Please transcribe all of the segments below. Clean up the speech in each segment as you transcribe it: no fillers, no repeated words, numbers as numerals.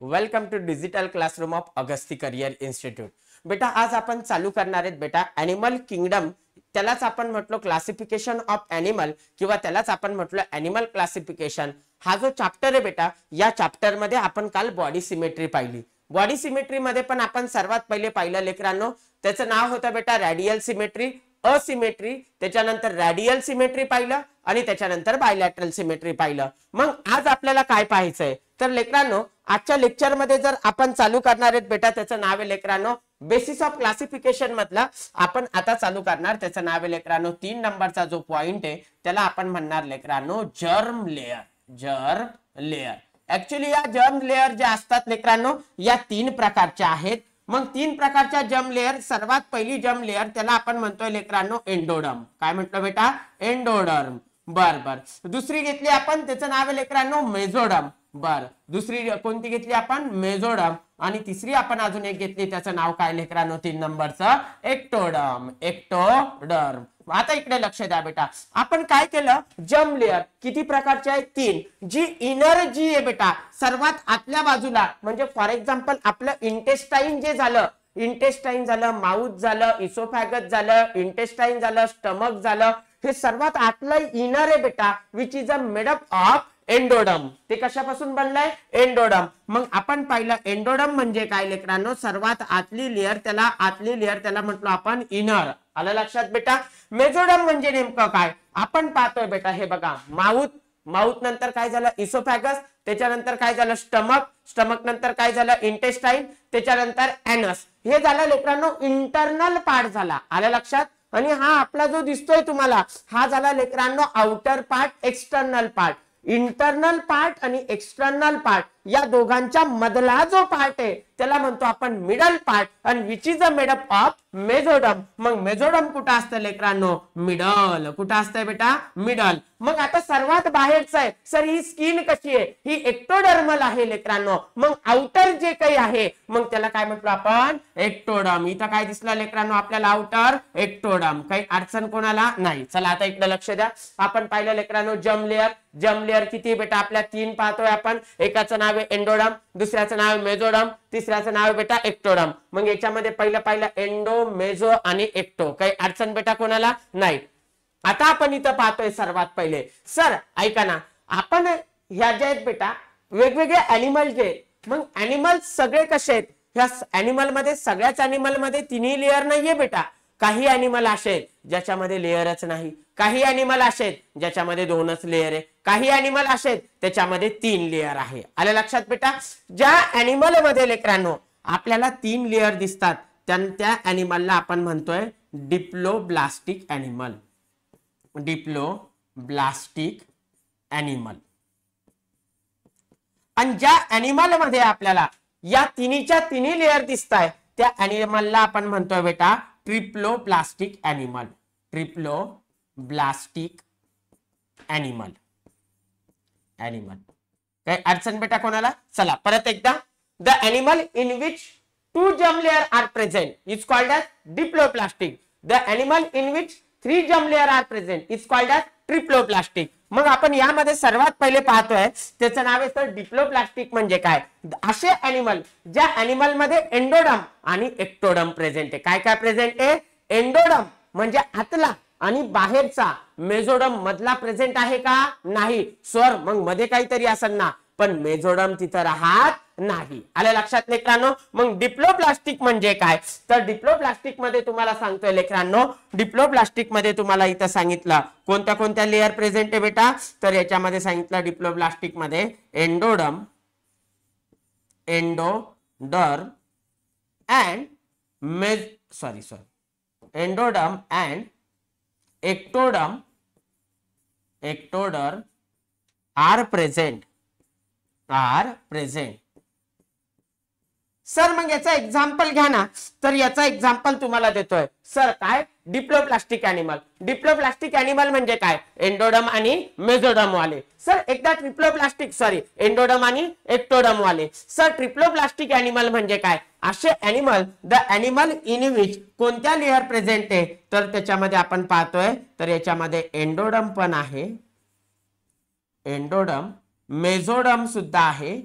Welcome to digital classroom of Agasti career institute. बेटा आज आपण चालू करणार आहेत बेटा ॲनिमल किंगडम, त्यालाच आपण म्हटलो क्लासिफिकेशन ऑफ ॲनिमल किंवा त्यालाच आपण म्हटलो ॲनिमल क्लासिफिकेशन। हा जो चॅप्टर आहे बेटा, या चॅप्टर मध्ये आपण काल बॉडी सिमेट्री पाहिली। बॉडी सिमेट्री मध्ये पण आपण सर्वात पहिले पाहिलं लेकरांनो, त्याचं नाव होतं बेटा रॅडियल सिमेट्री, असिमेट्री, त्याच्यानंतर रॅडियल सिमेट्री पाहिलं आणि त्याच्यानंतर बायलॅटरल सिमेट्री पाहिलं। मग आज आपल्याला काय पाहायचंय तर लेकरांनो, आजच्या लेक्चर मध्ये जर आपण चालू करणार आहेत बेटा, त्याचं नाव आहे लेकरांनो बेसिस ऑफ क्लासिफिकेशन मधला आपण आता चालू करणार। त्याचं नाव आहे लेकरांनो 3 नंबरचा जो पॉइंट आहे त्याला आपण म्हणणार लेकरांनो germ layer. Germ layer actually या जर्म लेयर जे असतात लेकरांनो या 3 प्रकारच्या आहेत। मग 3 प्रकारच्या जर्म लेयर, सर्वात पहिली जर्म लेयर त्याला आपण म्हणतोय लेकरांनो एंडोडर्म। काय म्हटलं बेटा? एंडोडर्म। बर दुसरी घेतली आपण, त्याचं नाव आहे लेकरांनो मेझोडर्म। बर दुसरी कोणती घेतली आपण? मेझोडर्म। आणि तिसरी आपण अजून एक घेतली, त्याचं नाव काय लेकरांनो 3 नंबरचं एक्टोडर्म। एक्टोडर्म। आता इकडे लक्ष द्या बेटा, आपण काय केलं जर्म लेयर किती प्रकारचे आहेत? 3। जी इनर जी आहे बेटा सर्वात आतल्या बाजूला, म्हणजे फॉर एक्झाम्पल आपलं इंटेस्टाइन जे झालं, इंटेस्टाइन झालं, माउथ झालं, इसोफॅगस झालं, इंटेस्टाइन झालं, स्टमक झालं, हे सर्वात आतलं इनर आहे बेटा which is a made up of endoderm. ते कशापासून बनलंय? एंडोडर्म। मग आपण पाहिलं एंडोडर्म म्हणजे काय लेकरांनो, सर्वात आतली लेयर, त्याला म्हटलो आपण इनर। आलं लक्षात बेटा? मेझोडर्म म्हणजे नेमकं काय आपण पाहतोय बेटा, हे बघा माउथ, माउथ नंतर काय झालं इसोफॅगस, त्याच्यानंतर काय झालं स्टमक, स्टमक नंतर काय झालं इंटेस्टाइन, त्याच्यानंतर एनस। हे झालं लेकरांनो इंटरनल पार्ट झाला। आलं लक्षात? आणि हा आपला जो दिसतोय तुम्हाला हा झाला लेकरांनो outer part, external part. Internal part आणि एक्सटर्नल पार्ट या दोघांच्या मधला जो पार्ट आहे त्याला म्हणतो आपण मिडल पार्ट, आणि which is a made up of mesoderm. मग मेझोडर्म कुठं असतं लेकरांनो? मिडल। कुठं असतंय बेटा? मिडल। मग आता सर्वात बाहेरचं आहे सर, ही स्किन कशी आहे? ही एक्टोडर्मल आहे लेकरांनो। मग आउटर जे काही आहे मग त्याला काय म्हटलं आपण? एक्टोडर्म। इथं काय दिसलं लेकरांनो आपल्याला? Outer ectoderm. काही अडचण कोणाला नाही? चला आता इकडे लक्ष द्या, आपण पाहिलं लेकरांनो जर्म लेयर। जर्म लेयर किती बेटा? आपल्या 3 पाहतोय आपण। एकाचं नाव आहे एंडोडर्म, दुसऱ्याचं नाव आहे मेझोडर्म, तिसऱ्याचं नाव आहे बेटा एक्टोडर्म। मग याच्यामध्ये पहिलं एंडो, मेझो आणि एक्टो। काही अडचण बेटा कोणाला नाही? आता आपण इथं पाहतोय सर्वात पहिले, सर ऐका ना, आपण ह्या जे आहेत बेटा वेगवेगळे ॲनिमल जे, मग ॲनिमल सगळे कसे आहेत? ह्या ॲनिमल मध्ये सगळ्याच ॲनिमल मध्ये 3 लेयर नाहीये बेटा। काही ॲनिमल असे आहेत ज्याच्यामध्ये लेयरच नाही, काही ॲनिमल असे आहेत ज्याच्यामध्ये 2च लेयर आहे, काही ॲनिमल असे आहेत त्याच्यामध्ये 3 लेयर आहे। आलं लक्षात बेटा? ज्या ॲनिमल मध्ये लेकरांनो आपल्याला 3 लेयर दिसतात त्या ॲनिमलला आपण म्हणतोय डिप्लोब्लास्टिक ॲनिमल। Diploblastic animal. आणि ज्या ॲनिमल मध्ये आपल्याला या 3च्या 3 लेयर दिसताय त्या ॲनिमलला आपण म्हणतोय बेटा ट्रिप्लोब्लास्टिक ॲनिमल। Triploblastic animal. काही अडचण बेटा कोणाला? चला परत एकदा, the animal in which 2 germ layer are present is called as diploblastic. The animal in which 3 germ layer are present is called as triploblastic. मग आपण यामध्ये सर्वात पहिले पाहतोय त्याचं नाव आहे सर डिप्लोब्लास्टिक। म्हणजे काय? असे ॲनिमल ज्या ॲनिमल मध्ये एंडोडर्म आणि एक्टोडर्म प्रेझेंट आहे। काय काय प्रेझेंट आहे? एंडोडर्म म्हणजे आतला आणि बाहेरचा, मेझोडर्म मधला प्रेझेंट आहे का? नाही सर, मग मध्ये काहीतरी असेल ना, पण मेझोडर्म तिथं राहत नाही। आलं लक्षात लेकरांनो? मग डिप्लोब्लास्टिक म्हणजे काय तर डिप्लोब्लास्टिक मध्ये तुम्हाला सांगतोय लेकरांनो, डिप्लोब्लास्टिक मध्ये तुम्हाला इथं सांगितलं कोणत्या कोणत्या लेयर प्रेझेंट आहे बेटा, तर याच्यामध्ये सांगितलं डिप्लोब्लास्टिक मध्ये endoderm, endoderm and endoderm and ectoderm are present. Sir मग याचा एक्झाम्पल घ्या ना, तर याचा एक्झाम्पल तुम्हाला देतोय सर काय? Diploblastic animal. डिप्लोब्लास्टिक ॲनिमल म्हणजे काय? एंडोडर्म आणि मेझोडर्म वाले। सर एकदा एंडोडर्म आणि एक्टोडर्म वाले। सर ट्रिप्लोब्लास्टिक ॲनिमल म्हणजे काय? असे animal, the animal in which कोणत्या लेयर प्रेझेंट आहे तर त्याच्यामध्ये आपण पाहतोय तर याच्यामध्ये एंडोडर्म पण आहे, एंडोडर्म, मेझोडर्म सुद्धा आहे,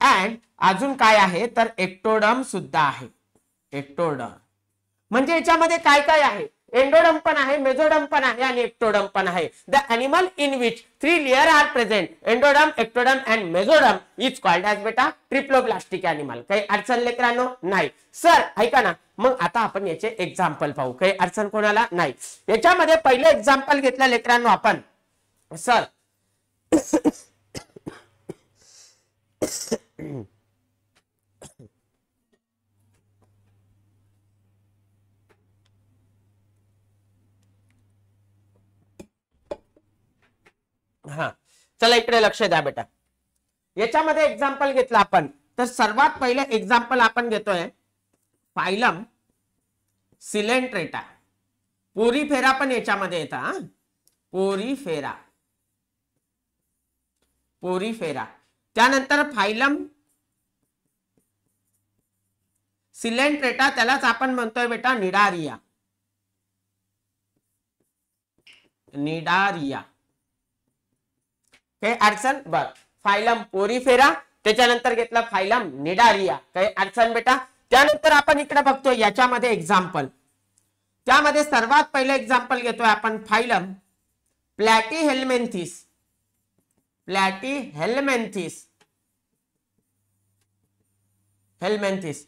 अँड अजून काय आहे तर एक्टोडर्म सुद्धा आहे. एक्टोडर्म म्हणजे याच्यामध्ये काय काय आहे, एंडोडर्म पण आहे, मेसोडर्म पण आहे आणि एक्टोडर्म पण आहे. The animal in which 3 layer are present, endoderm, ectoderm and mesoderm is called as बेटा ट्रिप्लोब्लास्टिक एनिमल. काही अडचण लेकरांनो नाही. सर ऐका ना, मग आता आपण याचे एक्झाम्पल पाहू. काही अडचण कोणाला नाही. याच्यामध्ये पहिलं एक्झाम्पल घेतलं लेकरांनो आपण. सर हा चला इकडे लक्ष द्या बेटा. याच्यामध्ये एक्झाम्पल घेतलं आपण तर सर्वात पहिले एक्झाम्पल आपण घेतोय फायलम सिलेंट्रेटा. पोरीफेरा पण याच्यामध्ये येतात. Porifera, Porifera. त्यानंतर फायलम सिलेंट्रेटा, त्यालाच आपण म्हणतोय बेटा निडारिया. निडारिया काही अडचण बर. फायलम पोरीफेरा, त्याच्यानंतर घेतला फायलम निडारिया. काही अडचण बेटा. त्यानंतर आपण इकडे बघतो याच्यामध्ये एक्झाम्पल. त्यामध्ये सर्वात पहिले एक्झाम्पल घेतोय आपण फायलम प्लॅटीहेल्मिन्थिस. प्लॅटीहेल्मिन्थिस, हेल्मिन्थिस.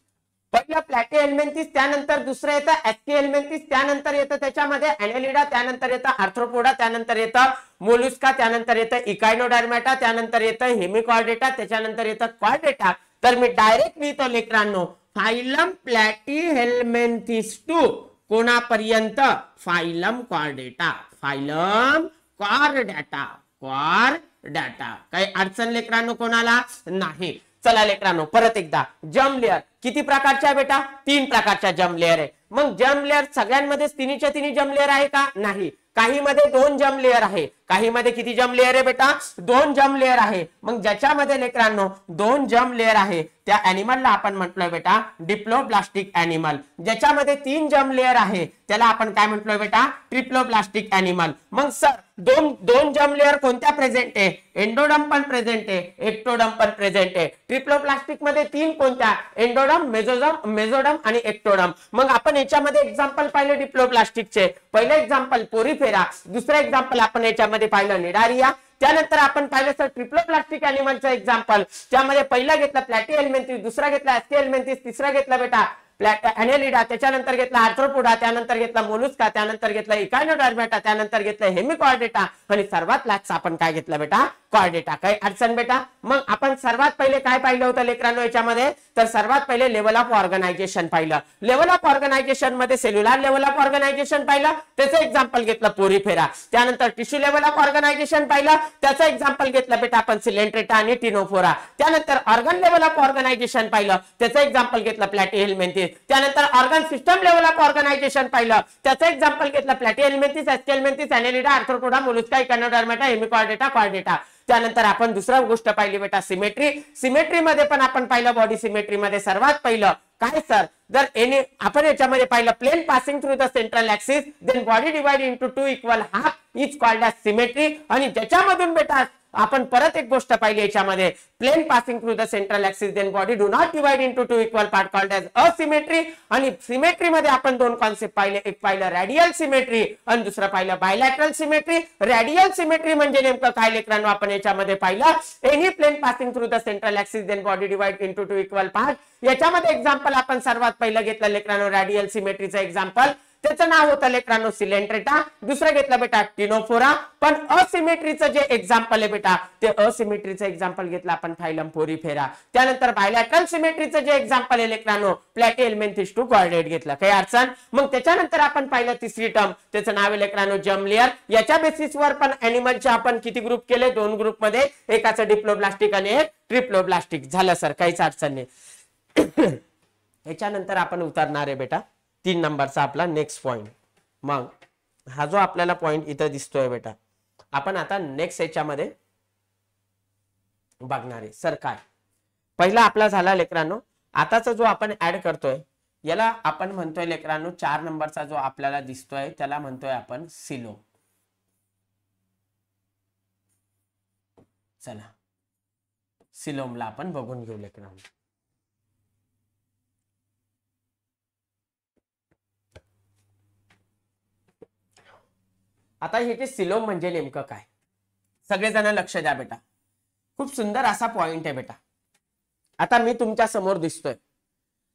पहिलं प्लॅटीहेल्मिन्थिस, त्यानंतर दुसरं येतं ॲस्कीहेल्मिन्थिस, त्यानंतर येतं त्याच्यामध्ये ॲनेलिडा, त्यानंतर येतं आर्थ्रोपोडा, त्यानंतर येतं मोलुस्का, त्यानंतर येतं इकायनोडर्मॅटा, त्यानंतर येतं हेमिकॉर्डेटा, त्याच्यानंतर येतं कॉर्डेटा. तर मी डायरेक्ट लिहितो लेकरांनो फायलम प्लॅटीहेल्मिन्थिस टू कोणापर्यंत phylum chordata. Phylum chordata, chordata. काही अडचण लेकरांनो कोणाला नाही. चला लेकरांनो परत एकदा. जम लेअर किती प्रकारच्या बेटा, 3 प्रकारच्या जम लेअर आहे. मग जम लेअर सगळ्यांमध्ये तिन्हीच्या तिन्ही जम लेअर आहे का नाही. काही मध्ये 2 जम लेअर आहे. काही मध्ये किती जम लेअर आहे बेटा, 2 जम लेअर आहे. मग ज्याच्यामध्ये लेकरांनो 2 जम लेअर आहे त्या एनिमलला आपण म्हटलोय बेटा डिप्लोब्लास्टिक एनिमल. ज्याच्यामध्ये 3 जम लेअर आहे त्याला आपण काय म्हटलोय बेटा ट्रिप्लोब्लास्टिक एनिमल. मग सर दोन जम लेअर कोणत्या प्रेझेंट आहे, एंडोडर्म पण प्रेझेंट आहे, एक्टोडर्म पण प्रेझेंट आहे. ट्रिप्लोब्लास्टिक मध्ये 3 कोणत्या, एंडोडर्म, मेसोडर्म आणि एक्टोडर्म. मग आपण याच्यामध्ये एक्झाम्पल पाहिले डिप्लोब्लास्टिकचे. पहिलं एक्झाम्पल पोरीफेरा, दुसरं एक्झाम्पल आपण याच्यामध्ये पाहिलं निडारिया. त्यानंतर आपण पाहिलं सर ट्रिप्लोब्लास्टिक एनिमलचं एक्झाम्पल. त्यामध्ये पहिला घेतला प्लॅटीहेल्मिन्थिस, दुसरा घेतला ॲस्कीहेल्मिन्थिस, तिसरा घेतला बेटा ॲनेलिडा, त्याच्यानंतर घेतला आर्थ्रोपोडा, त्यानंतर घेतला मोलुस्का, त्यानंतर घेतला इकायनोडर्मॅटा, त्यानंतर घेतला हेमिकॉर्डेटा आणि सर्वात लास्ट आपण काय घेतलं बेटा कॉर्डेटा. काही अडचण बेटा. मग आपण सर्वात पहिले काय पाहिलं होतं लेकरांनो याच्यामध्ये तर सर्वात पहिले लेवल ऑफ ऑर्गनायझेशन पाहिलं. लेवल ऑफ ऑर्गनायझेशन मध्ये सेल्युलर लेवल ऑफ ऑर्गनायझेशन पाहिलं, त्याचं एक्झाम्पल घेतलं पोरीफेरा. त्यानंतर टिश्यू लेवल ऑफ ऑर्गनायझेशन पाहिलं, त्याचं एक्झाम्पल घेतलं बेटा आपण सिलेंट्रेटा आणि टिनोफोरा. त्यानंतर ऑर्गन लेवल ऑफ ऑर्गनायझेशन पाहिलं, त्याचं एक्झाम्पल घेतलं प्लॅटीहेल्मिन्थिस. त्यानंतर organ system level of organization पाहिलं, त्याचं एक्झाम्पल घेतलं Platyhelminthes, Aschelminthes, Annelida, Arthropoda, Mollusca, Echinodermata, Hemichordata, Chordata. त्यानंतर आपण दुसरा गोष्ट पाहिली बेटा सिमेट्री. सिमेट्री मध्ये पण आपण पाहिलं बॉडी सिमेट्री मध्ये सर्वात पहिलं काय सर जर एनी आपण याच्यामध्ये पाहिलं plane passing through the central axis then body divide into 2 equal half is called as symmetry. आणि ज्याच्यामधून बेटा आपण परत एक गोष्ट पाहिली याच्यामध्ये plane passing through the central axis then body do not divide into 2 equal part called as asymmetry. आणि सिमेट्री मध्ये आपण 2 कॉन्सेप्ट पाहिले, एक पाहिलं रॅडियल सिमेट्री आणि दुसरं पाहिलं बायलॅटरल सिमेट्री. रॅडियल सिमेट्री म्हणजे नेमकं काय लेकरांनो आपण याच्यामध्ये पाहिलं any plane passing through the central axis then body divide into 2 equal part. याच्यामध्ये एक्झाम्पल आपण सर्वात पहिलं घेतलं लेकरांनो रॅडियल सिमेट्रीचं एक्झाम्पल, त्याचं नाव होतं लेकरांनो सिलेंट्रेटा. दुसरं घेतलं बेटा टिनोफोरा. पण असिमेट्रीचं जे एक्झाम्पल आहे बेटा ते असिमेट्रीचं एक्झाम्पल घेतलं आपण फायलम पोरीफेरा. त्यानंतर बायलॅटरल सिमेट्रीचं जे एक्झाम्पल आहे लेकरांनो प्लॅटीहेल्मिन्थिस टू कॉर्डेट घेतलं. काही अडचण. मग त्याच्यानंतर आपण पाहिलं तिसरी टर्म, त्याचं नाव आहे लेकरांनो जम लेअर. याच्या बेसिसवर पण एनिमलचे आपण किती ग्रुप केले, 2 ग्रुप मध्ये, एकाचं डिप्लोब्लास्टिक आणि एक ट्रिप्लोब्लास्टिक. झालं सर, काहीच अडचण नाही. याच्यानंतर आपण उतरणार आहे बेटा 3 नंबरचा आपला नेक्स्ट पॉइंट. मग हा जो आपल्याला पॉइंट इथं दिसतोय बेटा आपण आता नेक्स्ट याच्यामध्ये बघणार आहे. सर काय पहिला आपला झाला लेकरांनो, आताचा जो आपण ऍड करतोय याला आपण म्हणतोय लेकरांनो 4 नंबरचा जो आपल्याला दिसतोय त्याला म्हणतोय आपण सिलो. चला सिलोमला आपण बघून घेऊ लेकरांनो. आता हे जे सिलोम म्हणजे नेमकं काय, सगळेजण लक्ष द्या बेटा. खूप सुंदर असा पॉइंट आहे बेटा. आता मी तुमच्या समोर दिसतोय.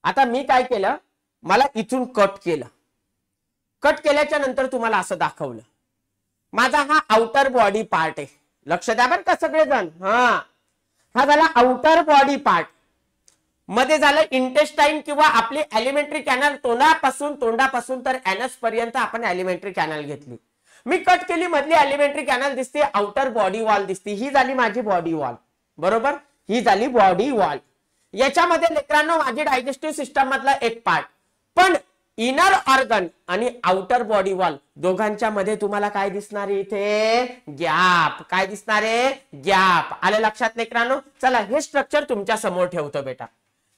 आता मी काय केलं, मला इथून कट केलं. कट केल्याच्या नंतर तुम्हाला असं दाखवलं. माझा हा आउटर बॉडी पार्ट आहे. लक्ष द्या बरं का सगळेजण. हा झाला आउटर बॉडी पार्ट. मध्ये झालं इंटेस्टाईन किंवा आपली एलिमेंटरी कॅनल. तोंडापासून तर एनस पर्यंत आपण एलिमेंटरी कॅनल घेतली. मी कट केली, मधली एलिमेंटरी कॅनल दिसते, आउटर बॉडी वॉल दिसते. ही झाली माझी बॉडी वॉल. बरोबर, ही झाली बॉडी वॉल. याच्यामध्ये लेकरांनो माझी डायजेस्टिव्ह सिस्टम मधला एक पार्ट. पण इनर ऑर्गन आणि आउटर बॉडी वॉल दोघांच्या मध्ये तुम्हाला काय दिसणार आहे, इथे गॅप. काय दिसणार आहे, गॅप. आलं लक्षात लेकरांनो. चला हे स्ट्रक्चर तुमच्या समोर ठेवतो बेटा.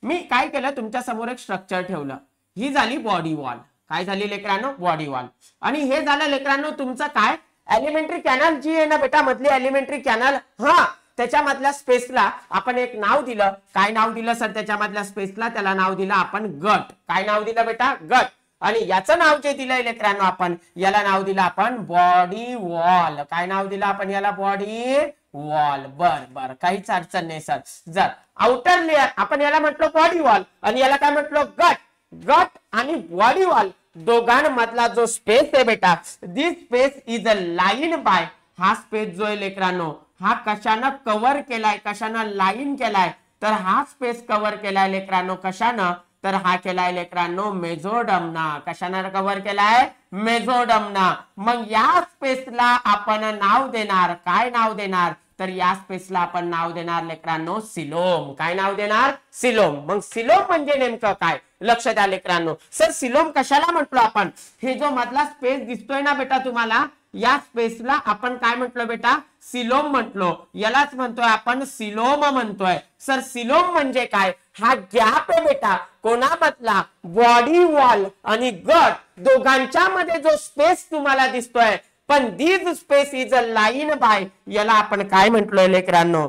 मी काय केलं, तुमच्या समोर एक स्ट्रक्चर ठेवलं. ही झाली बॉडी वॉल. काय झाली लेकरांनो, बॉडी वॉल. आणि हे झालं लेकरांनो तुमचं काय, एलिमेंटरी कॅनल जी आहे ना बेटा, मधली एलिमेंटरी कॅनल. त्याच्यामधल्या स्पेसला आपण एक नाव दिलं. काय नाव दिलं सर त्याच्यामधल्या स्पेसला? त्याला नाव दिलं आपण गट. काय नाव दिलं बेटा, गट. आणि याचं नाव जे दिलंय लेकरांनो आपण, याला नाव दिलं आपण बॉडी वॉल. काय नाव दिलं आपण याला, बॉडी वॉल. बर काहीच अडचण नाही सर. जर आउटर लेअर आपण याला म्हटलं बॉडी वॉल आणि याला काय म्हटलं, गट. गट आणि बॉडी वॉल दोघांमधला जो स्पेस आहे बेटा, this space is a line by. हा स्पेस जो आहे लेकरांनो, हा कशानं कव्हर केलाय, कशानं लाईन केलाय, तर हा स्पेस कव्हर केलाय लेकरांनो कशानं, तर हा केलाय लेकरांनो मेझोडर्मना. कशानं कव्हर केलाय, मेझोडर्मना. मग या स्पेसला आपण नाव देणार, काय नाव देणार, तर या स्पेसला आपण नाव देणार लेकरांनो सिलोम. काय नाव देणार, सिलोम. मग सिलोम म्हणजे नेमकं काय, लक्ष द्या लेकरांनो. सर सिलोम कशाला म्हटलो आपण, हे जो मधला स्पेस दिसतोय ना बेटा तुम्हाला, या स्पेसला आपण काय म्हटलो बेटा, सिलोम म्हटलो. यालाच म्हणतोय आपण सिलोम म्हणतोय. सर सिलोम म्हणजे काय, हा गॅप आहे बेटा कोणामधला, बॉडी वॉल आणि गट दोघांच्या मध्ये जो स्पेस तुम्हाला दिसतोय. पण this space is a line by, याला आपण काय म्हटलोय लेकरांनो,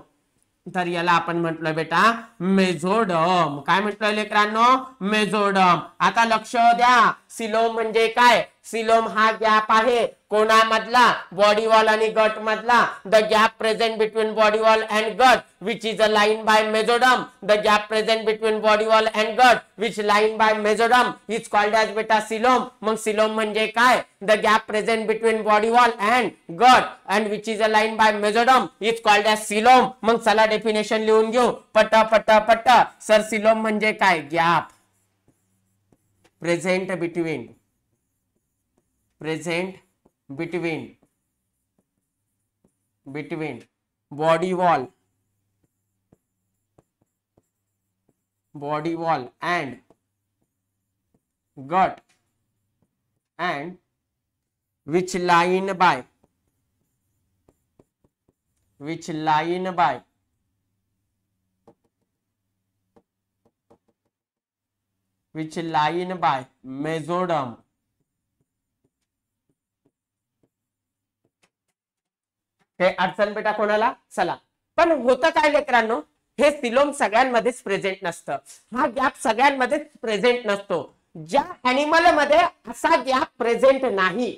तर याला आपण म्हटलं बेटा मेझोडर्म. काय म्हटलं लेकरांनो, मेझोडर्म. आता लक्ष द्या, सिलोम म्हणजे काय, सिलोम हा गॅप आहे कोणामधला, बॉडी वॉल आणि गट मधला. The gap present between body wall and gut which is a line by mesoderm. The gap present between body wall and gut which line by mesoderm is called as बेटा coelom. मग coelom म्हणजे काय, the gap present between body wall and gut and which is a line by mesoderm is called as coelom. मग चला definition लिहून घेऊ पट पट पट. सर सिलोम म्हणजे काय, gap present between body wall and gut and which line by mesoderm. हे अडचण बेटा कोणाला, चला. पण होतं काय लेकरांनो, हे सिलोम सगळ्यांमध्येच प्रेझेंट नसतं. हा गॅप सगळ्यांमध्येच प्रेझेंट नसतो. ज्या अॅनिमल मध्ये असा गॅप प्रेझेंट नाही,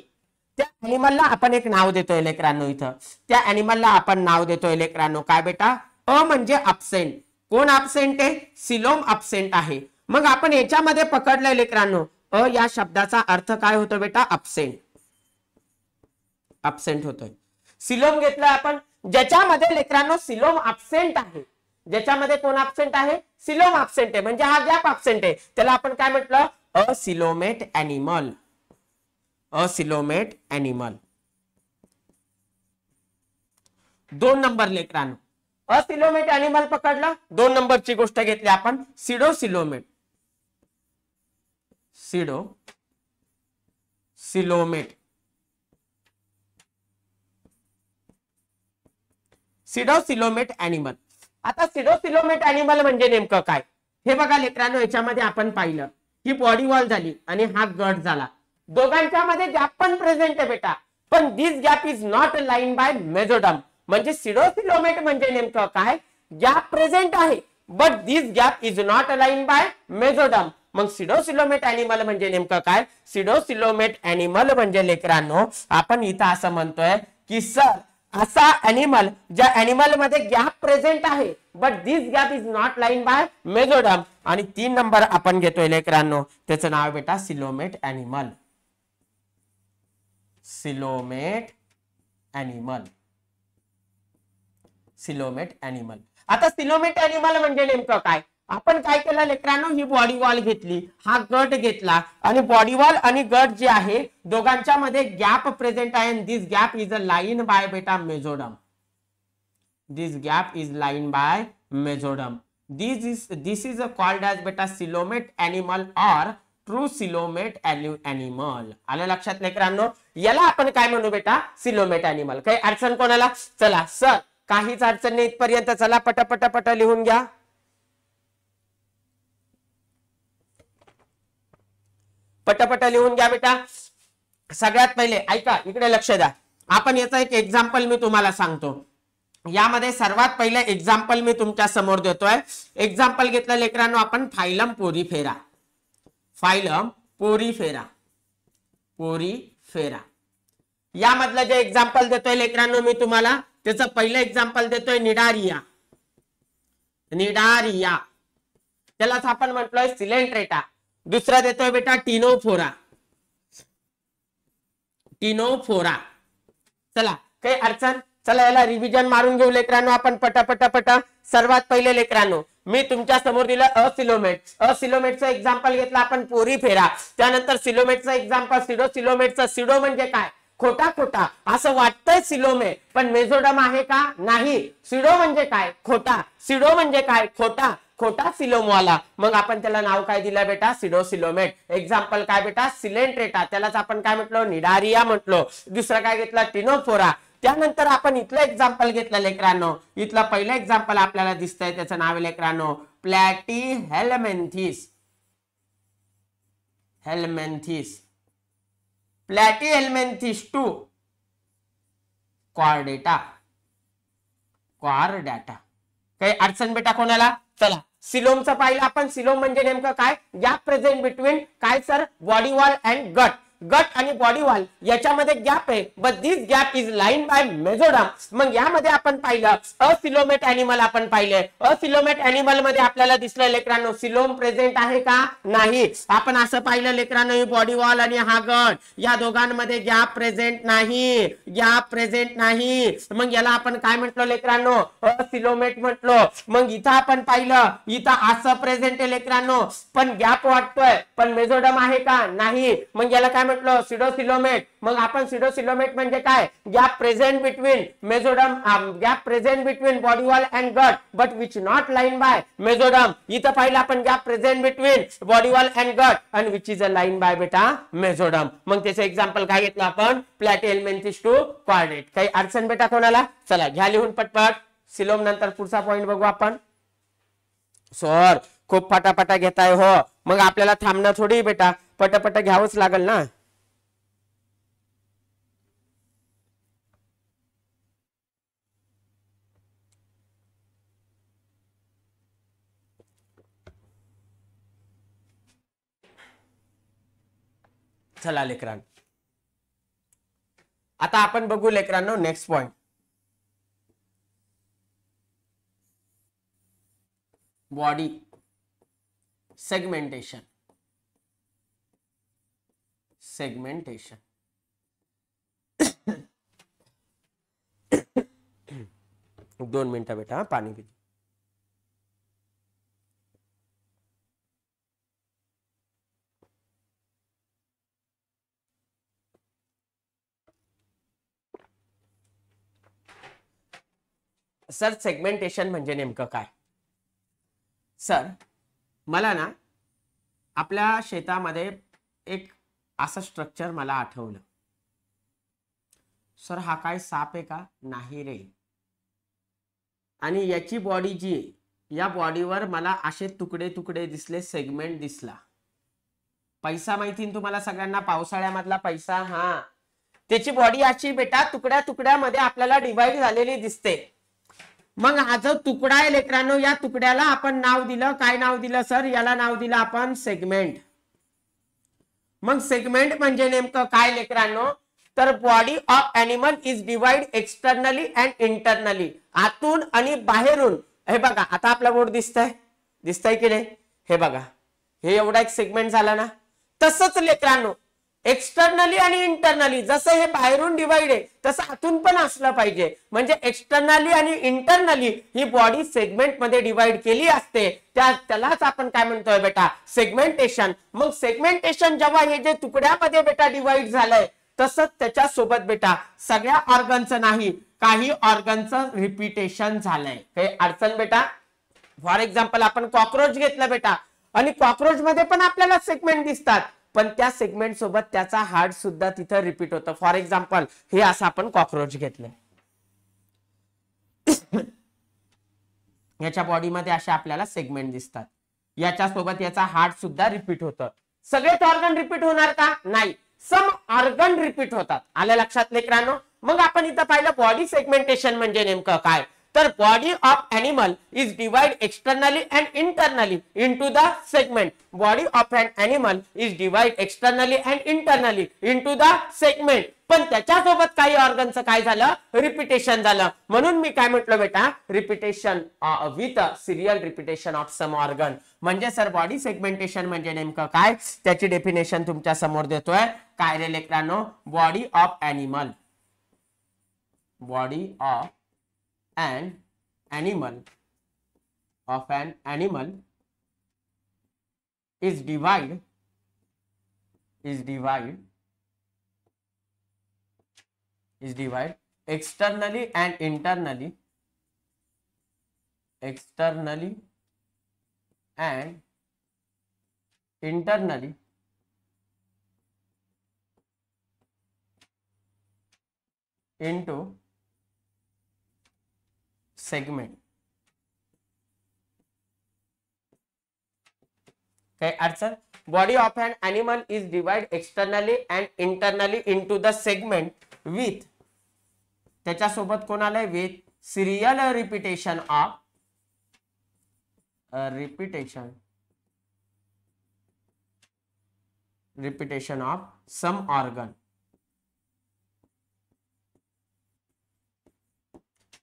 त्या अॅनिमलला आपण एक नाव देतोय लेकरांनो. इथं त्या अॅनिमलला आपण नाव देतोय लेकरांनो काय बेटा, अ म्हणजे अब्सेंट. कोण अब्सेंट आहे, सिलोम अब्सेंट आहे. मग आपण याच्यामध्ये पकडलंय लेकरांनो, अ या शब्दाचा अर्थ काय होतो बेटा, अब्सेंट होतोय. सिलोम घेतलं आपण, ज्याच्यामध्ये लेकरांनो सिलोम अब्सेंट आहे. ज्याच्यामध्ये कोण अब्सेंट आहे, सिलोम अब्सेंट आहे, म्हणजे हा गॅप अब्सेंट आहे. त्याला आपण काय म्हटलं, असिलोमेट अॅनिमल. दोन नंबर लेकरांनो, असिलोमेट अॅनिमल पकडलं. दोन नंबरची गोष्ट घेतली आपण सिडोसिलोमेट. सिडोसिलोमेट अॅनिमल. आता सिडोसिलोमेट अॅनिमल म्हणजे नेमकं काय, हे बघा लेकरांनो. याच्यामध्ये आपण पाहिलं, ही बॉडी वॉल झाली आणि हा गट झाला. दोघांच्या मध्ये गॅप पण प्रेझेंट आहे बेटा, पण this gap is not line by mesoderm. म्हणजे सिडोसिलोमेट म्हणजे नेमकं काय, गॅप प्रेझेंट आहे but this gap is not a line by mesoderm. मग सिडोसिलोमेट अॅनिमल म्हणजे नेमकं काय? सिडोसिलोमेट अॅनिमल म्हणजे लेकरांनो आपण इथं असं म्हणतोय की सर असा अॅनिमल ज्या अॅनिमल मध्ये गॅप प्रेझेंट आहे but this gap is not line by mesoderm. आणि 3 नंबर आपण घेतोय लेकरांनो त्याचं नाव बेटा coelomate animal. Coelomate animal. Coelomate animal. आता सिलोमेट अॅनिमल म्हणजे नेमकं काय? आपण काय केलं लेकरांनो, ही बॉडी वॉल घेतली, हा गट घेतला आणि बॉडी वॉल आणि गट जे आहे दोघांच्या मध्ये गॅप प्रेझेंट आहे. This gap is a line by बेटा mesoderm. This gap is line by mesoderm. This is called as बेटा coelomate animal or true coelomate animal. आलं लक्षात लेकरांनो? याला आपण काय म्हणू बेटा? Coelomate animal. काही अडचण कोणाला? चला सर काहीच अडचण नाही इथपर्यंत. चला पट लिहून घ्या. पटपट लिहून घ्या बेटा. सगळ्यात पहिले ऐका, इकडे लक्ष द्या. आपण याचा एक एक्झाम्पल मी तुम्हाला सांगतो. यामध्ये सर्वात पहिले एक्झाम्पल मी तुमच्या समोर देतोय. एक्झाम्पल घेतलं लेकरांनो आपण phylum porifera. Phylum porifera. Porifera यामधलं जे एक्झाम्पल देतोय लेकरांनो मी तुम्हाला, त्याचं पहिलं एक्झाम्पल देतोय निडारिया. निडारिया त्यालाच आपण म्हटलोय सिलेंट्रेटा. दुसरा देतोय बेटा टिनोफोरा. टिनोफोरा. चला काही अडचण? चला याला रिव्हिजन मारून घेऊ लेकरांनो आपण पटा. सर्वात पहिले लेकरांनो मी तुमच्या समोर दिलं असिलोमेट. असिलोमेटचं एक्झाम्पल घेतलं आपण पोरीफेरा. त्यानंतर सिलोमेटचं एक्झाम्पल सिडोसिलोमेटचं. सिडो म्हणजे काय? खोटा खोटा. असं वाटतंय सिलोमे पण मेझोडर्म आहे का? नाही. सिडो म्हणजे काय? खोटा. सिडो म्हणजे काय? खोटा. खोटा सिलोमवाला. मग आपण त्याला नाव काय दिलं बेटा? सिडोसिलोमेट. एक्झाम्पल काय बेटा? सिलेंट्रेटा. त्यालाच आपण काय म्हटलो? निडारिया म्हटलो. दुसरा काय घेतला? टिनोफोरा. त्यानंतर आपण इथलं एक्झाम्पल घेतलं लेकरांनो. इथलं पहिलं एक्झाम्पल आपल्याला दिसतंय त्याचं नाव आहे लेकरांनो platyhelminthes. Helminthes. Platyhelminthes to chordata. Chordata. काही अडचण बेटा कोणाला? चला सिलोमचं पाहिलं आपण. सिलोम म्हणजे नेमकं काय? गॅप प्रेझेंट बिटवीन काय sir? Body wall and gut. Gut आणि बॉडी वॉल याच्यामध्ये गॅप आहे but this gap is line by mesoderm. मग यामध्ये आपण पाहिलं असिलोमेट अॅनिमल आपण पाहिले. असिलोमेट अॅनिमल मध्ये आपल्याला दिसलं लेकरांनो सिलोम प्रेझेंट आहे का? नाही. आपण असं पाहिलं लेकरांनो ही बॉडी वॉल आणि हा गट या दोघांमध्ये गॅप प्रेझेंट नाही. गॅप प्रेझेंट नाही. मग याला आपण काय म्हटलो लेकरांनो? असिलोमेट म्हटलो. मग इथं आपण पाहिलं इथं असं प्रेझेंट आहे लेकरांनो पण गॅप वाटतोय पण मेझोडर्म आहे का? नाही. मग याला काय म्हटलं? सिडोसिलोमेट. मग आपण सिडोसिलोमेट म्हणजे काय? Gap present between mesoderm. Gap present between body wall and gut but which not line by mesoderm. इथं पाहिलं आपण gap present between body wall and gut and which is a line by बेटा mesoderm. मग त्याचं example काय घेतलं आपण? Platyhelminthes to chordate. काही अडचण बेटा कोणाला? चला घ्या लिहून पटपट. सिलोम नंतर पुढचा पॉइंट बघू आपण. सर खूप फटाफटा घेताय हो. मग आपल्याला थांबणं थोडी बेटा, पटपट घ्यावंच लागल ना. चला लेकरांनो आता आपण बघू लेकरांनो next point. Body segmentation. Segmentation. 2 मिनिटं बेटा पाणी पितो. सर सेगमेंटेशन म्हणजे नेमकं काय? सर मला ना आपल्या शेतामध्ये एक असं स्ट्रक्चर मला आठवलं. सर हा काय साप आहे का? नाही रे. आणि याची बॉडी जी या बॉडीवर मला असे तुकडे तुकडे दिसले, सेगमेंट दिसला. पैसा माहिती तुम्हाला सगळ्यांना पावसाळ्यामधला पैसा. हा त्याची बॉडी अशी बेटा तुकड्या तुकड्यामध्ये आपल्याला डिवाइड झालेली दिसते. मग हा जो तुकडा आहे लेकरांनो, या तुकड्याला आपण नाव दिलं, काय नाव दिलं सर? याला नाव दिलं आपण सेगमेंट. मग सेगमेंट म्हणजे नेमकं काय लेकरांनो? तर body of animal is divide externally and internally, आतून आणि बाहेरून. हे बघा आता आपला बोर्ड दिसतंय की नाही? हे बघा, हे एवढा एक सेगमेंट झाला ना. तसंच लेकरांनो एक्सटर्नली आणि इंटरनली, जसं हे बाहेरून डिवाइड आहे तसं आतून पण असलं पाहिजे. म्हणजे एक्सटर्नली आणि इंटरनली ही बॉडी सेगमेंट मध्ये डिवाइड केली असते, त्यालाच आपण काय म्हणतोय बेटा? सेगमेंटेशन. मग सेगमेंटेशन जेव्हा हे जे तुकड्यामध्ये बेटा डिवाइड झालंय, तसंच त्याच्या सोबत बेटा सगळ्या ऑर्गनचं नाही, काही ऑर्गनचं रिपिटेशन झालंय. काही अडचण बेटा? फॉर एक्झाम्पल आपण कॉक्रोच घेतलं बेटा, आणि कॉक्रोच मध्ये पण आपल्याला सेगमेंट दिसतात, पण त्या सेगमेंट सोबत त्याचा हार्ट सुद्धा तिथं रिपीट होतं. फॉर एक्झाम्पल हे असं आपण कॉक्रोच घेतलंय, याच्या बॉडीमध्ये असे आपल्याला सेगमेंट दिसतात, याच्या सोबत याचा हार्ट सुद्धा रिपीट होतं. सगळेच ऑर्गन रिपीट होणार का? नाही, सम ऑर्गन रिपीट होतात. आलं लक्षात लेकरांनो? मग आपण इथं पाहिलं बॉडी सेगमेंटेशन म्हणजे नेमकं काय? तर body of animal is divide externally and internally into the segment. Body of an animal is divide externally and internally into the segment. पण त्याच्यासोबत काही ऑर्गनचं काय झालं? रिपिटेशन झालं. म्हणून मी काय म्हटलं बेटा? Repetition with serial repetition of some organ. म्हणजे सर बॉडी सेगमेंटेशन म्हणजे नेमकं काय? त्याची डेफिनेशन तुमच्या समोर देतोय. काय रे लेकरांनो? Body of animal, body of an animal is divide externally and internally into segment. काय अडचण? Body of an animal is divide externally and internally into the segment with, त्याच्यासोबत कोण आलंय? With serial repetition of some organ.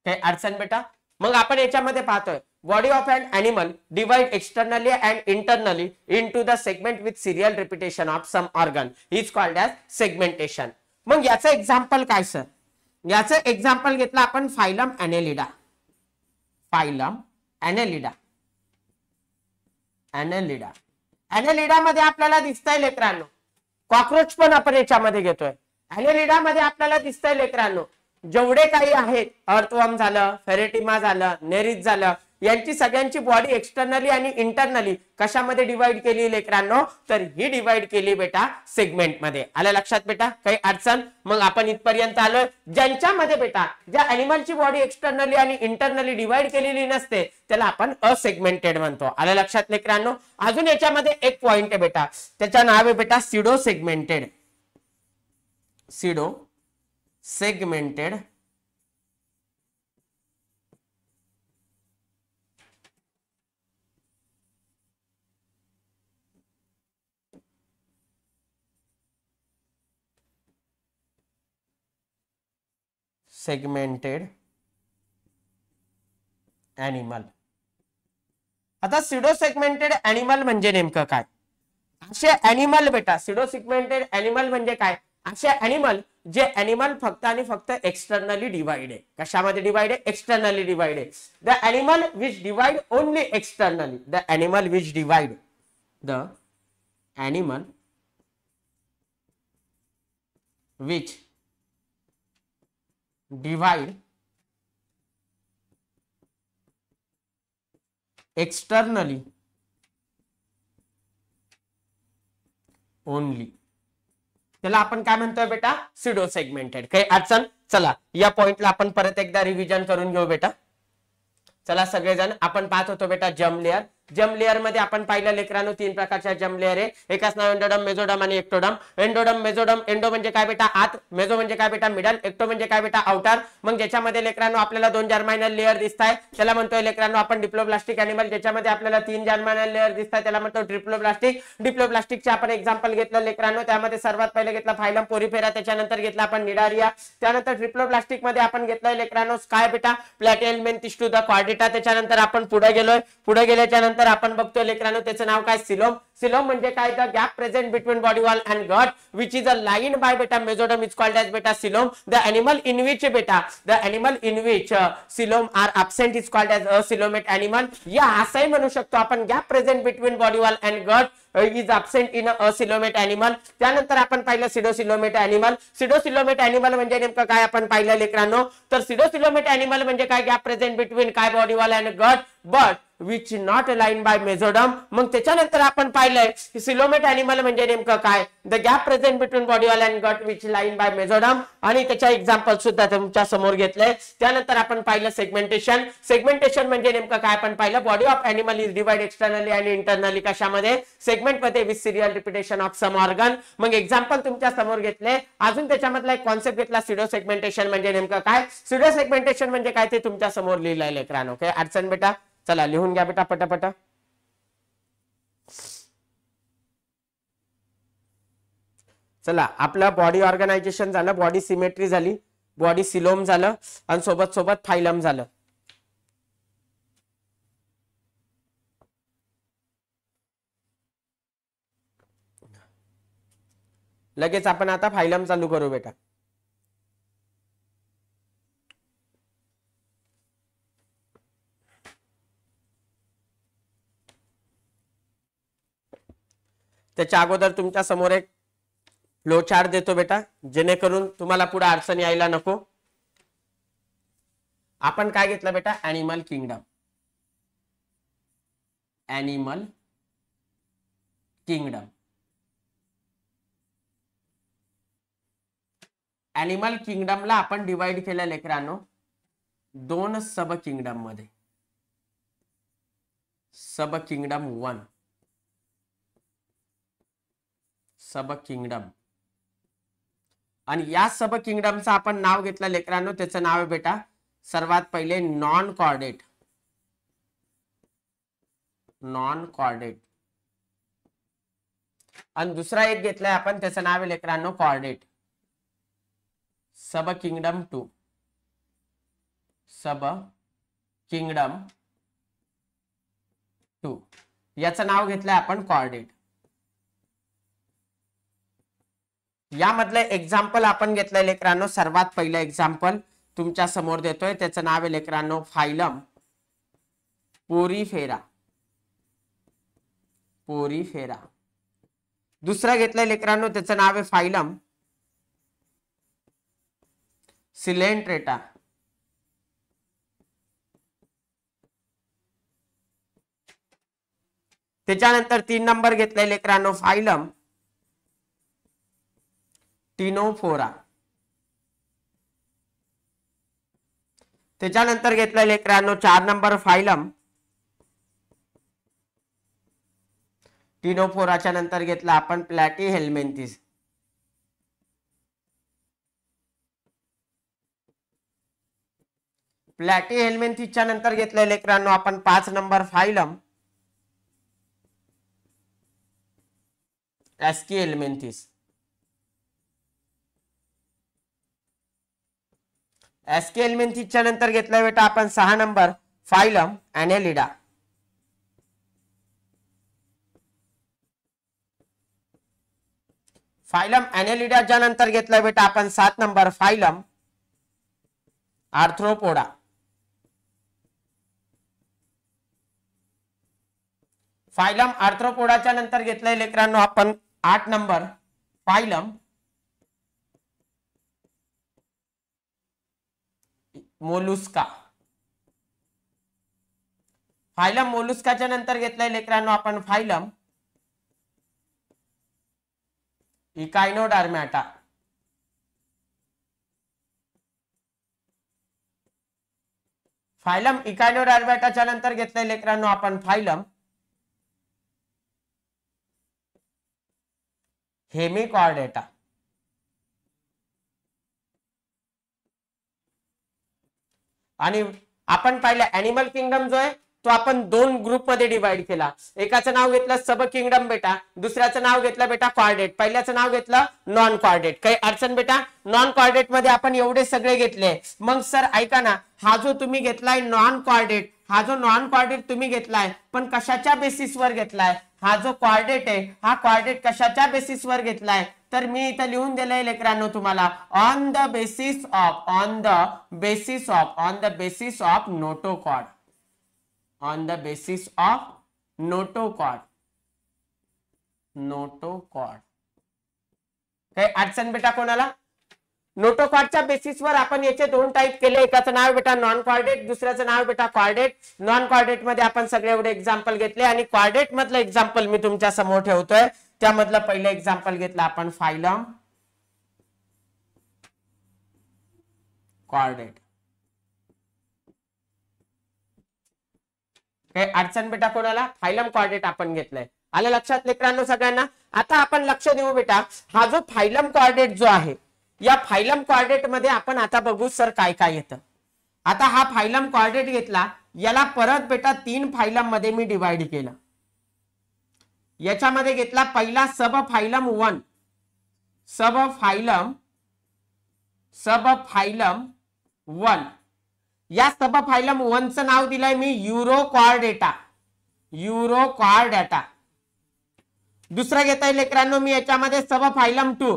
काय अडचण बेटा? मग आपण याच्यामध्ये पाहतोय body of an animal divide externally and internally into the segment with serial repetition of some organ is called as segmentation. मग याचं एक्झाम्पल काय सर? याचं एक्झाम्पल घेतलं आपण फायलम ॲनेलिडा. ॲनेलिडा मध्ये आपल्याला दिसतंय लेकरांनो, कॉक्रोच पण आपण याच्यामध्ये घेतोय. ॲनेलिडा मध्ये आपल्याला दिसतंय लेकरांनो, जेवढे काही आहेत, अर्थवर्म झालं, फेरेटिमा झालं, नेरिस झालं, यांची सगळ्यांची बॉडी एक्सटर्नली आणि इंटरनली कशामध्ये डिवाइड केली लेकरांनो? तर ही डिवाइड केली बेटा सेगमेंट मध्ये. आलं लक्षात बेटा? काही अडचण? मग आपण इथपर्यंत आलोय. ज्यांच्यामध्ये बेटा ज्या अॅनिमलची बॉडी एक्सटर्नली आणि इंटरनली डिवाइड केलेली नसते त्याला आपण असेगमेंटेड म्हणतो. आलं लक्षात लेकरांनो? अजून याच्यामध्ये एक पॉइंट आहे बेटा, त्याचं नाव आहे बेटा सिडो सेगमेंटेड. Segmented animal. आता सिडो सेगमेंटेड ॲनिमल म्हणजे नेमकं काय? असे ॲनिमल बेटा, सिडो सेगमेंटेड ॲनिमल म्हणजे काय? असे ॲनिमल जे ॲनिमल फक्त आणि फक्त एक्सटर्नली डिवाइड आहे. कशामध्ये डिवाइड आहे? एक्सटर्नली डिवाइड आहे. The animal which divide only externally. The animal which divide externally only, त्याला आपण काय म्हणतोय बेटा? सिडो सेगमेंटेड. काही अडचण? चला या पॉइंटला आपण परत एकदा रिव्हिजन करून घेऊ बेटा. चला सगळेजण, आपण पाहत होतो बेटा जर्म लेअर. जम लेअर मध्ये आपण पाहिलं लेकरांनो 3 प्रकारच्या जम लेअर आहे, एकाच नाव एंडोडम, मेसोडम आणि एक्टोडम. एंडोडम, मेसोडम, एंडो म्हणजे काय बेटा आत, मेसो म्हणजे काय बेटा मिडल, एक्टो म्हणजे काय बेटा आउटर. मग ज्याच्यामध्ये लेकरांनो आपल्याला 2 जर्माइनल लेअर दिसताय त्याला म्हणतोय लेकरांनो आपण डिप्लोब्लास्टिक एनिमल. ज्याच्यामध्ये आपल्याला 3 जर्माइनल लेअर दिसताय त्याला म्हणतो ट्रिप्लोब्लास्टिक. डिप्लोब्लास्टिकचे आपण एक्झाम्पल घेतलं लेकरांनो, त्यामध्ये सर्वात पहिले घेतला फायलम पोरीफेरा, त्याच्यानंतर घेतला आपण निडारिया. त्यानंतर ट्रिप्लोब्लास्टिक मध्ये आपण घेतलंय लेकरांनो काय बेटा प्लॅटिहेल्मिन्थस टू द कॉर्डेटा. त्याच्यानंतर आपण पुढे गेलोय, पुढे गेल्याच्या नंतर आपण बघतोय लेकरांनो त्याचं नाव काय सिलोम. सिलोम म्हणजे काय the gap present between body wall and gut which is a line by बेटा मेसोडम इज कॉल्ड एज बेटा coelom. The animal in which बेटा the animal in which coelom are absent is called as acoelomate animal. या असंही म्हणू शकतो आपण gap present between body wall and gut is absent in acoelomate animal. त्यानंतर आपण पाहिलं सिडोसिलोमेट animal. सिडोसिलोमेट animal म्हणजे नेमकं काय आपण पाहिलं लेकरांनो, तर सिडोसिलोमेट एनिमल म्हणजे काय गॅप प्रेझेंट बिटवीन काय body wall and gut but which not line bye mesoderm. मग त्याच्यानंतर आपण पाहिलंय सिलोमेट एनिमल म्हणजे नेमकं काय the gap present between body wall and gut which line by mesoderm, आणि त्याच्या एक्झाम्पल सुद्धा तुमच्या समोर घेतलंय. त्यानंतर आपण पाहिलं सेगमेंटेशन. सेगमेंटेशन म्हणजे नेमकं काय आपण पाहिलं body of animal is divide externally आणि इंटरनली. कशामध्ये सेगमेंट मध्ये with serial repetition of some organ. मग एक्झाम्पल तुमच्या समोर घेतले. अजून त्याच्यामधला एक कॉन्सेप्ट घेतला सिडो सेगमेंटेशन म्हणजे नेमकं काय. सिडो सेगमेंटेशन म्हणजे काय ते तुमच्या समोर लिहिलंय लेकरांनो. ओके अडचण बेटा चला लिहून घ्या बेटा पटापट. चला आपलं बॉडी ऑर्गनायझेशन झालं, बॉडी सिमेट्री झाली, बॉडी सिलोम झालं आणि सोबत सोबत फायलम झालं. लगेच आपण आता फायलम चालू करू बेटा. त्याच्या अगोदर तुमच्या समोर एक फ्लो चार्ट देतो बेटा, जेणेकरून तुम्हाला पुढे अडचण यायला नको. आपण काय घेतलं बेटा animal kingdom. Animal kingdom. Animal किंगडमला आपण डिवाइड केलं लेकरांनो 2 सब किंगडम मध्ये. Sub kingdom 1, sub kingdom. आणि या सब किंगडमचं आपण नाव घेतलं लेकरांनो, त्याचं नाव आहे बेटा सर्वात पहिले नॉन कॉर्डेट. Non chordate. आणि दुसरा एक घेतलाय आपण त्याचं नाव आहे लेकरांनो chordate. Sub kingdom 2, sub kingdom 2 याचं नाव घेतलंय आपण कॉर्डेट. यामधलं एक्झाम्पल आपण घेतलंय लेकरांनो, सर्वात पहिलं एक्झाम्पल तुमच्या समोर देतोय, त्याचं नाव आहे लेकरांनो फायलम पोरीफेरा. पोरीफेरा. दुसरं घेतलंय लेकरांनो त्याचं नाव आहे फायलम सिलेंट्रेटा. त्याच्यानंतर 3 नंबर घेतलंय लेकरांनो फायलम टिनोफोरा. त्याच्यानंतर घेतलंय लेकरांनो 4 नंबर फायलम टिनोफोराच्या नंतर घेतला आपण प्लॅटीहेल्मिन्थस. प्लॅटीहेल्मिन्थसच्या नंतर घेतलंय लेकरांनो आपण 5 नंबर फायलम एस्कीहेल्मिन्थस. एस्कीहेल्मिन्थसच्या नंतर घेतलंय बेटा आपण 6 नंबर फायलम ॲनेलिडा. फायलम ॲनेलिडाच्या नंतर घेतलंय बेटा आपण 7 नंबर फायलम आर्थ्रोपोडा. फायलम आर्थ्रोपोडाच्या नंतर घेतलंय लेकरांनो आपण 8 नंबर फायलम मोलुस्का. फायलम मोलुस्काच्या नंतर घेतलंय लेकरांनो आपण फायलम इकायनोडर्मॅटा. फायलम इकायनोडर्मॅटाच्या नंतर घेतलंय लेकरांनो आपण फायलम हेमिकॉर्डेटा. आणि आपण पाहिलं ऍनिमल किंगडम जो आहे तो आपण दोन ग्रुप मध्ये डिवाइड केला. एकाचं नाव घेतलं सब किंगडम बेटा, दुसऱ्याचं नाव घेतलं बेटा कॉर्डेट. पहिल्याचं नाव घेतलं नॉन कॉर्डेट. काही अडचण बेटा? नॉन कॉर्डेट मध्ये आपण एवढे सगळे घेतले. मग सर ऐका ना, हा जो तुम्ही घेतलाय नॉन कॉर्डेट, हा जो नॉन कॉर्डेट तुम्ही घेतलाय पण कशाच्या बेसिसवर घेतलाय? हा जो कॉर्डेट आहे हा कॉर्डेट कशाच्या बेसिसवर घेतलाय? तर मी इथं लिहून दिलंय लेकरांनो तुम्हाला on the basis of notochord. On the basis of notochord. काही अडचण बेटा कोणाला? नोटोकॉर्डच्या बेसिसवर आपण याचे दोन टाईप केले. एकाचं नाव बेटा नॉन कॉर्डेट, दुसऱ्याचं नाव बेटा कॉर्डेट. नॉन कॉर्डेट मध्ये आपण सगळे एवढे एक्झाम्पल घेतले आणि कॉर्डेट मधलं एक्झाम्पल मी तुमच्या समोर ठेवतोय. त्यामधलं पहिलं एक्झाम्पल घेतलं आपण फायलम कॉर्डेट. काही अडचण बेटा कोणाला? फायलम कॉर्डेट आपण घेतलंय. आलं लक्षात लेकरांनो सगळ्यांना? आता आपण लक्ष देऊ बेटा, हा जो फायलम कॉर्डेट जो आहे या फायलम कॉर्डेट मध्ये आपण आता बघू सर काय काय येतं. आता हा फायलम कॉर्डेट घेतला, याला परत बेटा 3 फायलम मध्ये मी डिवाइड केलं. याच्यामध्ये घेतला पहिला सब फायलम 1, सब फायलम 1. या सब फायलम 1 चं नाव दिलंय मी युरोकॉर्डेटा. दुसरा घेताय लेकरांनो मी याच्यामध्ये सब फायलम 2.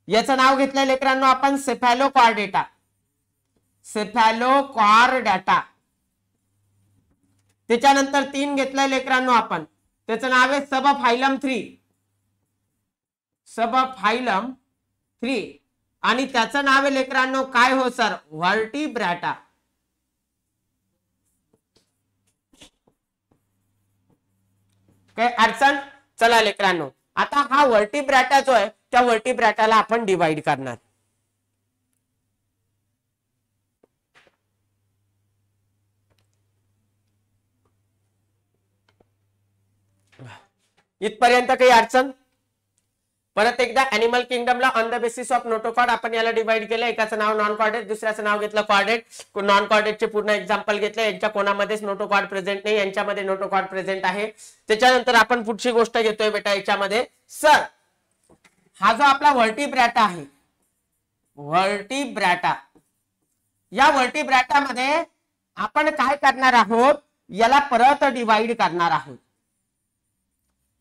याचं नाव घेतलंय लेकरांनो आपण सेफॅलोकॉर्डेटा. त्याच्यानंतर 3 घेतलंय लेकरांनो आपण, त्याचं नाव आहे सब फायलम 3. आणि त्याचं नाव आहे लेकरांनो काय हो सर? व्हर्टिब्रेटा. काय अडचण? चला लेकरांनो, आता हा व्हर्टिब्रेटा जो आहे त्या व्हर्टिब्रेटाला आपण डिवाइड करणार. इथपर्यंत काही अडचण? परत एकदा अॅनिमल किंगडमला on the basis of notochord आपण याला डिवाइड केलं. एकाचं नाव नॉन कॉर्डेट, दुसऱ्याचं नाव घेतलं कॉर्डेट. नॉन कॉर्डेटचे पूर्ण एक्झाम्पल घेतले. यांच्या कोणामध्येच नोटोकॉर्ड प्रेझेंट नाही, यांच्यामध्ये नोटोकॉर्ड प्रेझेंट आहे. त्याच्यानंतर आपण पुढची गोष्ट घेतोय बेटा याच्यामध्ये सर, हा जो आपला व्हर्टिब्रेटा आहे, या व्हर्टिब्रेटा मध्ये आपण काय करणार आहोत? याला परत डिवाइड करणार आहोत.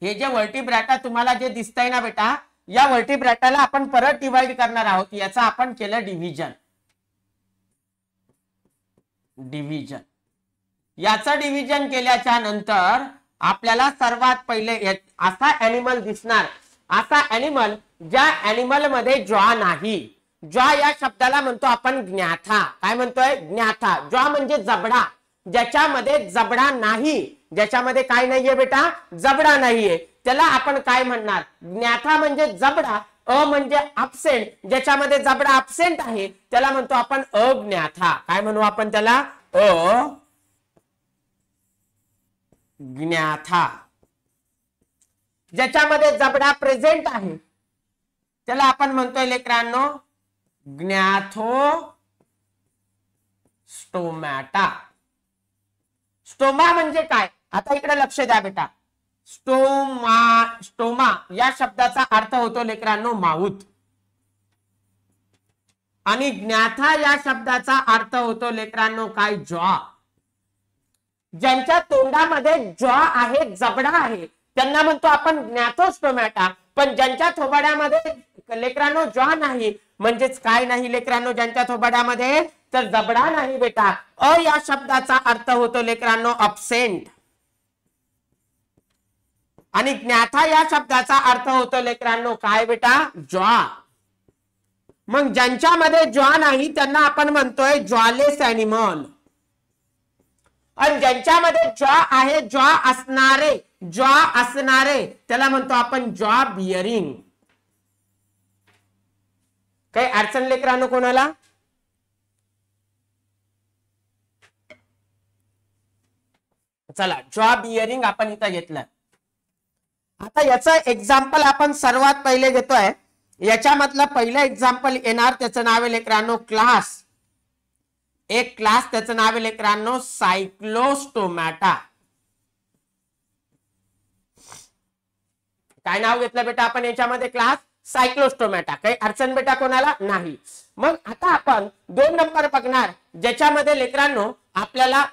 हे जे व्हर्टिब्रेटा तुम्हाला जे दिसतंय ना बेटा, या व्हर्टिब्रेटाला आपण परत डिवाइड करणार आहोत. याचा आपण केलं डिव्हिजन. याचं डिव्हिजन केल्याच्या नंतर आपल्याला सर्वात पहिले असा ॲनिमल दिसणार, असा ॲनिमल ज्या ॲनिमल मध्ये जॉ नाही. जॉ या शब्दाला म्हणतो आपण ज्ञाथा. काय म्हणतोय? ज्ञाथा. जॉ म्हणजे जबडा, ज्याच्यामध्ये जबडा नाही. ज्याच्यामध्ये काय नाहीये बेटा? जबडा नाहीये. त्याला आपण काय म्हणणार? ज्ञाथा म्हणजे जबडा, अ म्हणजे अब्सेंट. ज्याच्यामध्ये जबडा अब्सेंट आहे त्याला म्हणतो आपण अज्ञाथा. काय म्हणू आपण त्याला? अज्ञाथा. ज्याच्यामध्ये जबडा प्रेझेंट आहे त्याला आपण म्हणतोय लेकरांनो ज्ञाथोस्टोमॅटा. स्टोमा म्हणजे काय? आता इकडे लक्ष द्या बेटा. स्टोमा या शब्दाचा अर्थ होतो लेकरांनो माउथ. आणि ज्ञाथा या शब्दाचा अर्थ होतो लेकरांनो काय? जॉ. ज्यांच्या तोंडामध्ये जॉ आहे, जबडा आहे, त्यांना म्हणतो आपण ज्ञाथोस्टोमॅटा. पण ज्यांच्या थोबाड्यामध्ये लेकरांनो जॉ नाही, म्हणजेच काय नाही लेकरांनो ज्यांच्या थोबाड्यामध्ये? तर जबडा नाही बेटा. अ या शब्दाचा अर्थ होतो लेकरांनो अब्सेंट. आणि ज्ञाथा या शब्दाचा अर्थ होतो लेकरांनो काय बेटा? जॉ. मग ज्यांच्यामध्ये जॉ नाही त्यांना आपण म्हणतोय जॉलेस ॲनिमल. आणि ज्यांच्यामध्ये जॉ आहे, जॉ असणारे त्याला म्हणतो आपण जॉ बिअरिंग. काही अडचण लेकरांनो कोणाला? चला जॉब इयरिंग आपण इथं घेतलं. आता याचं एक्झाम्पल आपण सर्वात पहिले घेतोय. याच्यामधलं पहिलं एक्झाम्पल येणार, त्याचं नाव आहे लेकरांनो क्लास. एक क्लास, त्याचं नाव आहे लेकरांनो सायक्लोस्टोमॅटा. काय नाव घेतलं बेटा आपण याच्यामध्ये? क्लास सायक्लोस्टोमॅटा. काही अडचण बेटा कोणाला नाही. मग आता आपण 2 नंबर बघणार, ज्याच्यामध्ये लेकरांनो आपल्याला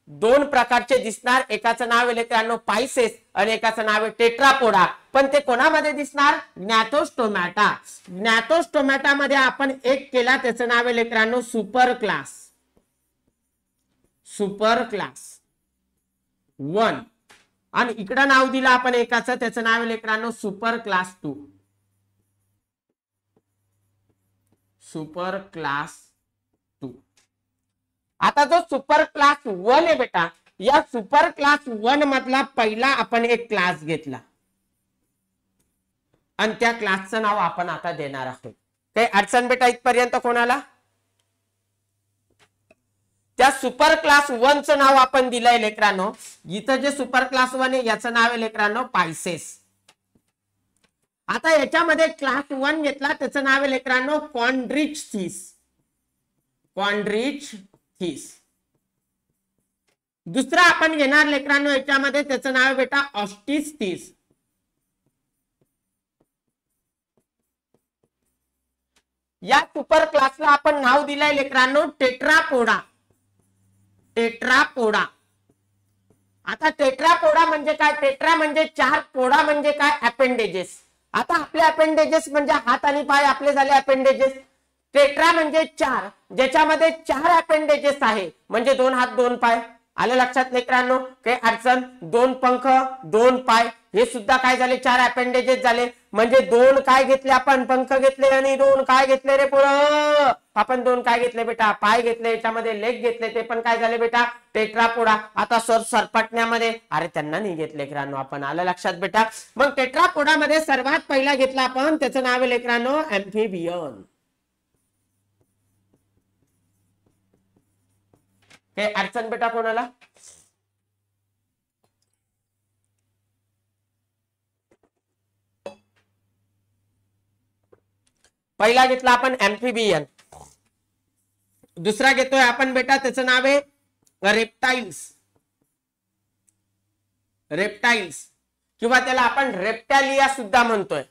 2 प्रकारचे दिसणार. एकाचं नाव आहे लेकरांनो पायसेस आणि एकाचं नाव आहे टेट्रापोडा. पण ते कोणामध्ये दिसणार? ज्ञाथोस्टोमॅटा. ज्ञाथोस्टोमॅटा मध्ये आपण एक केला, त्याचं नाव आहे लेकरांनो सुपर क्लास. Super class 1. आणि इकडं नाव दिलं आपण एकाचं, त्याचं नाव आहे लेकरांनो सुपर क्लास 2. Super class 2. आता जो सुपर क्लास 1 आहे बेटा, या सुपर क्लास 1 मधला पहिला आपण एक क्लास घेतला आणि त्या क्लासचं नाव आपण आता देणार आहोत. काही अडचण बेटा इथपर्यंत कोणाला? त्या सुपर क्लास 1 चं नाव आपण दिलंय लेकरांनो. इथं जे सुपर क्लास 1 आहे याचं नाव आहे लेकरांनो पायसेस. आता याच्यामध्ये क्लास 1 घेतला, त्याचं नाव आहे लेकरांनो कॉन्ड्रिचथीस. कॉन्ड्रिचथीस. दुसरा आपण घेणार लेकरांनो याच्यामध्ये, त्याचं नाव आहे बेटा ऑस्टिस्थीस. या सुपर क्लासला आपण नाव दिलंय लेकरांनो टेट्रापोडा. टेट्रापोडा. आता टेट्रापोडा म्हणजे काय? टेट्रा म्हणजे 4, पोडा म्हणजे काय? अपेंडेजेस. आता आपले अपेंडेजेस म्हणजे हात आणि पाय आपले झाले अपेंडेजेस. टेट्रा म्हणजे 4, ज्याच्यामध्ये 4 अपेंडेजेस आहे, म्हणजे 2 हात 2 पाय. आलं लक्षात लेकरांनो? काही अडचण? 2 पंख 2 पाय, हे सुद्धा काय झाले? 4 अपेंडेजेस झाले. म्हणजे 2 काय घेतले आपण? पंख घेतले. आणि 2 काय घेतले रे पोरं? आपण 2 काय घेतले बेटा? पाय घेतले. याच्यामध्ये लेग घेतले, ते पण काय झाले बेटा? टेट्रापोडा. आता सरपटण्यामध्ये अरे त्यांना नाही घेतले लेकरांनो आपण. आलं लक्षात बेटा? मग टेट्रापोडा मध्ये सर्वात पहिला घेतला आपण, त्याचं नाव आहे लेकरांनो अँफिबियन. काही अडचण बेटा कोणाला? पहिला घेतला आपण अँफिबियन. दुसरा घेतोय आपण बेटा, त्याचं नाव आहे रेप्टाइल्स. रेप्टाइल्स किंवा त्याला आपण रेप्टालिया सुद्धा म्हणतोय.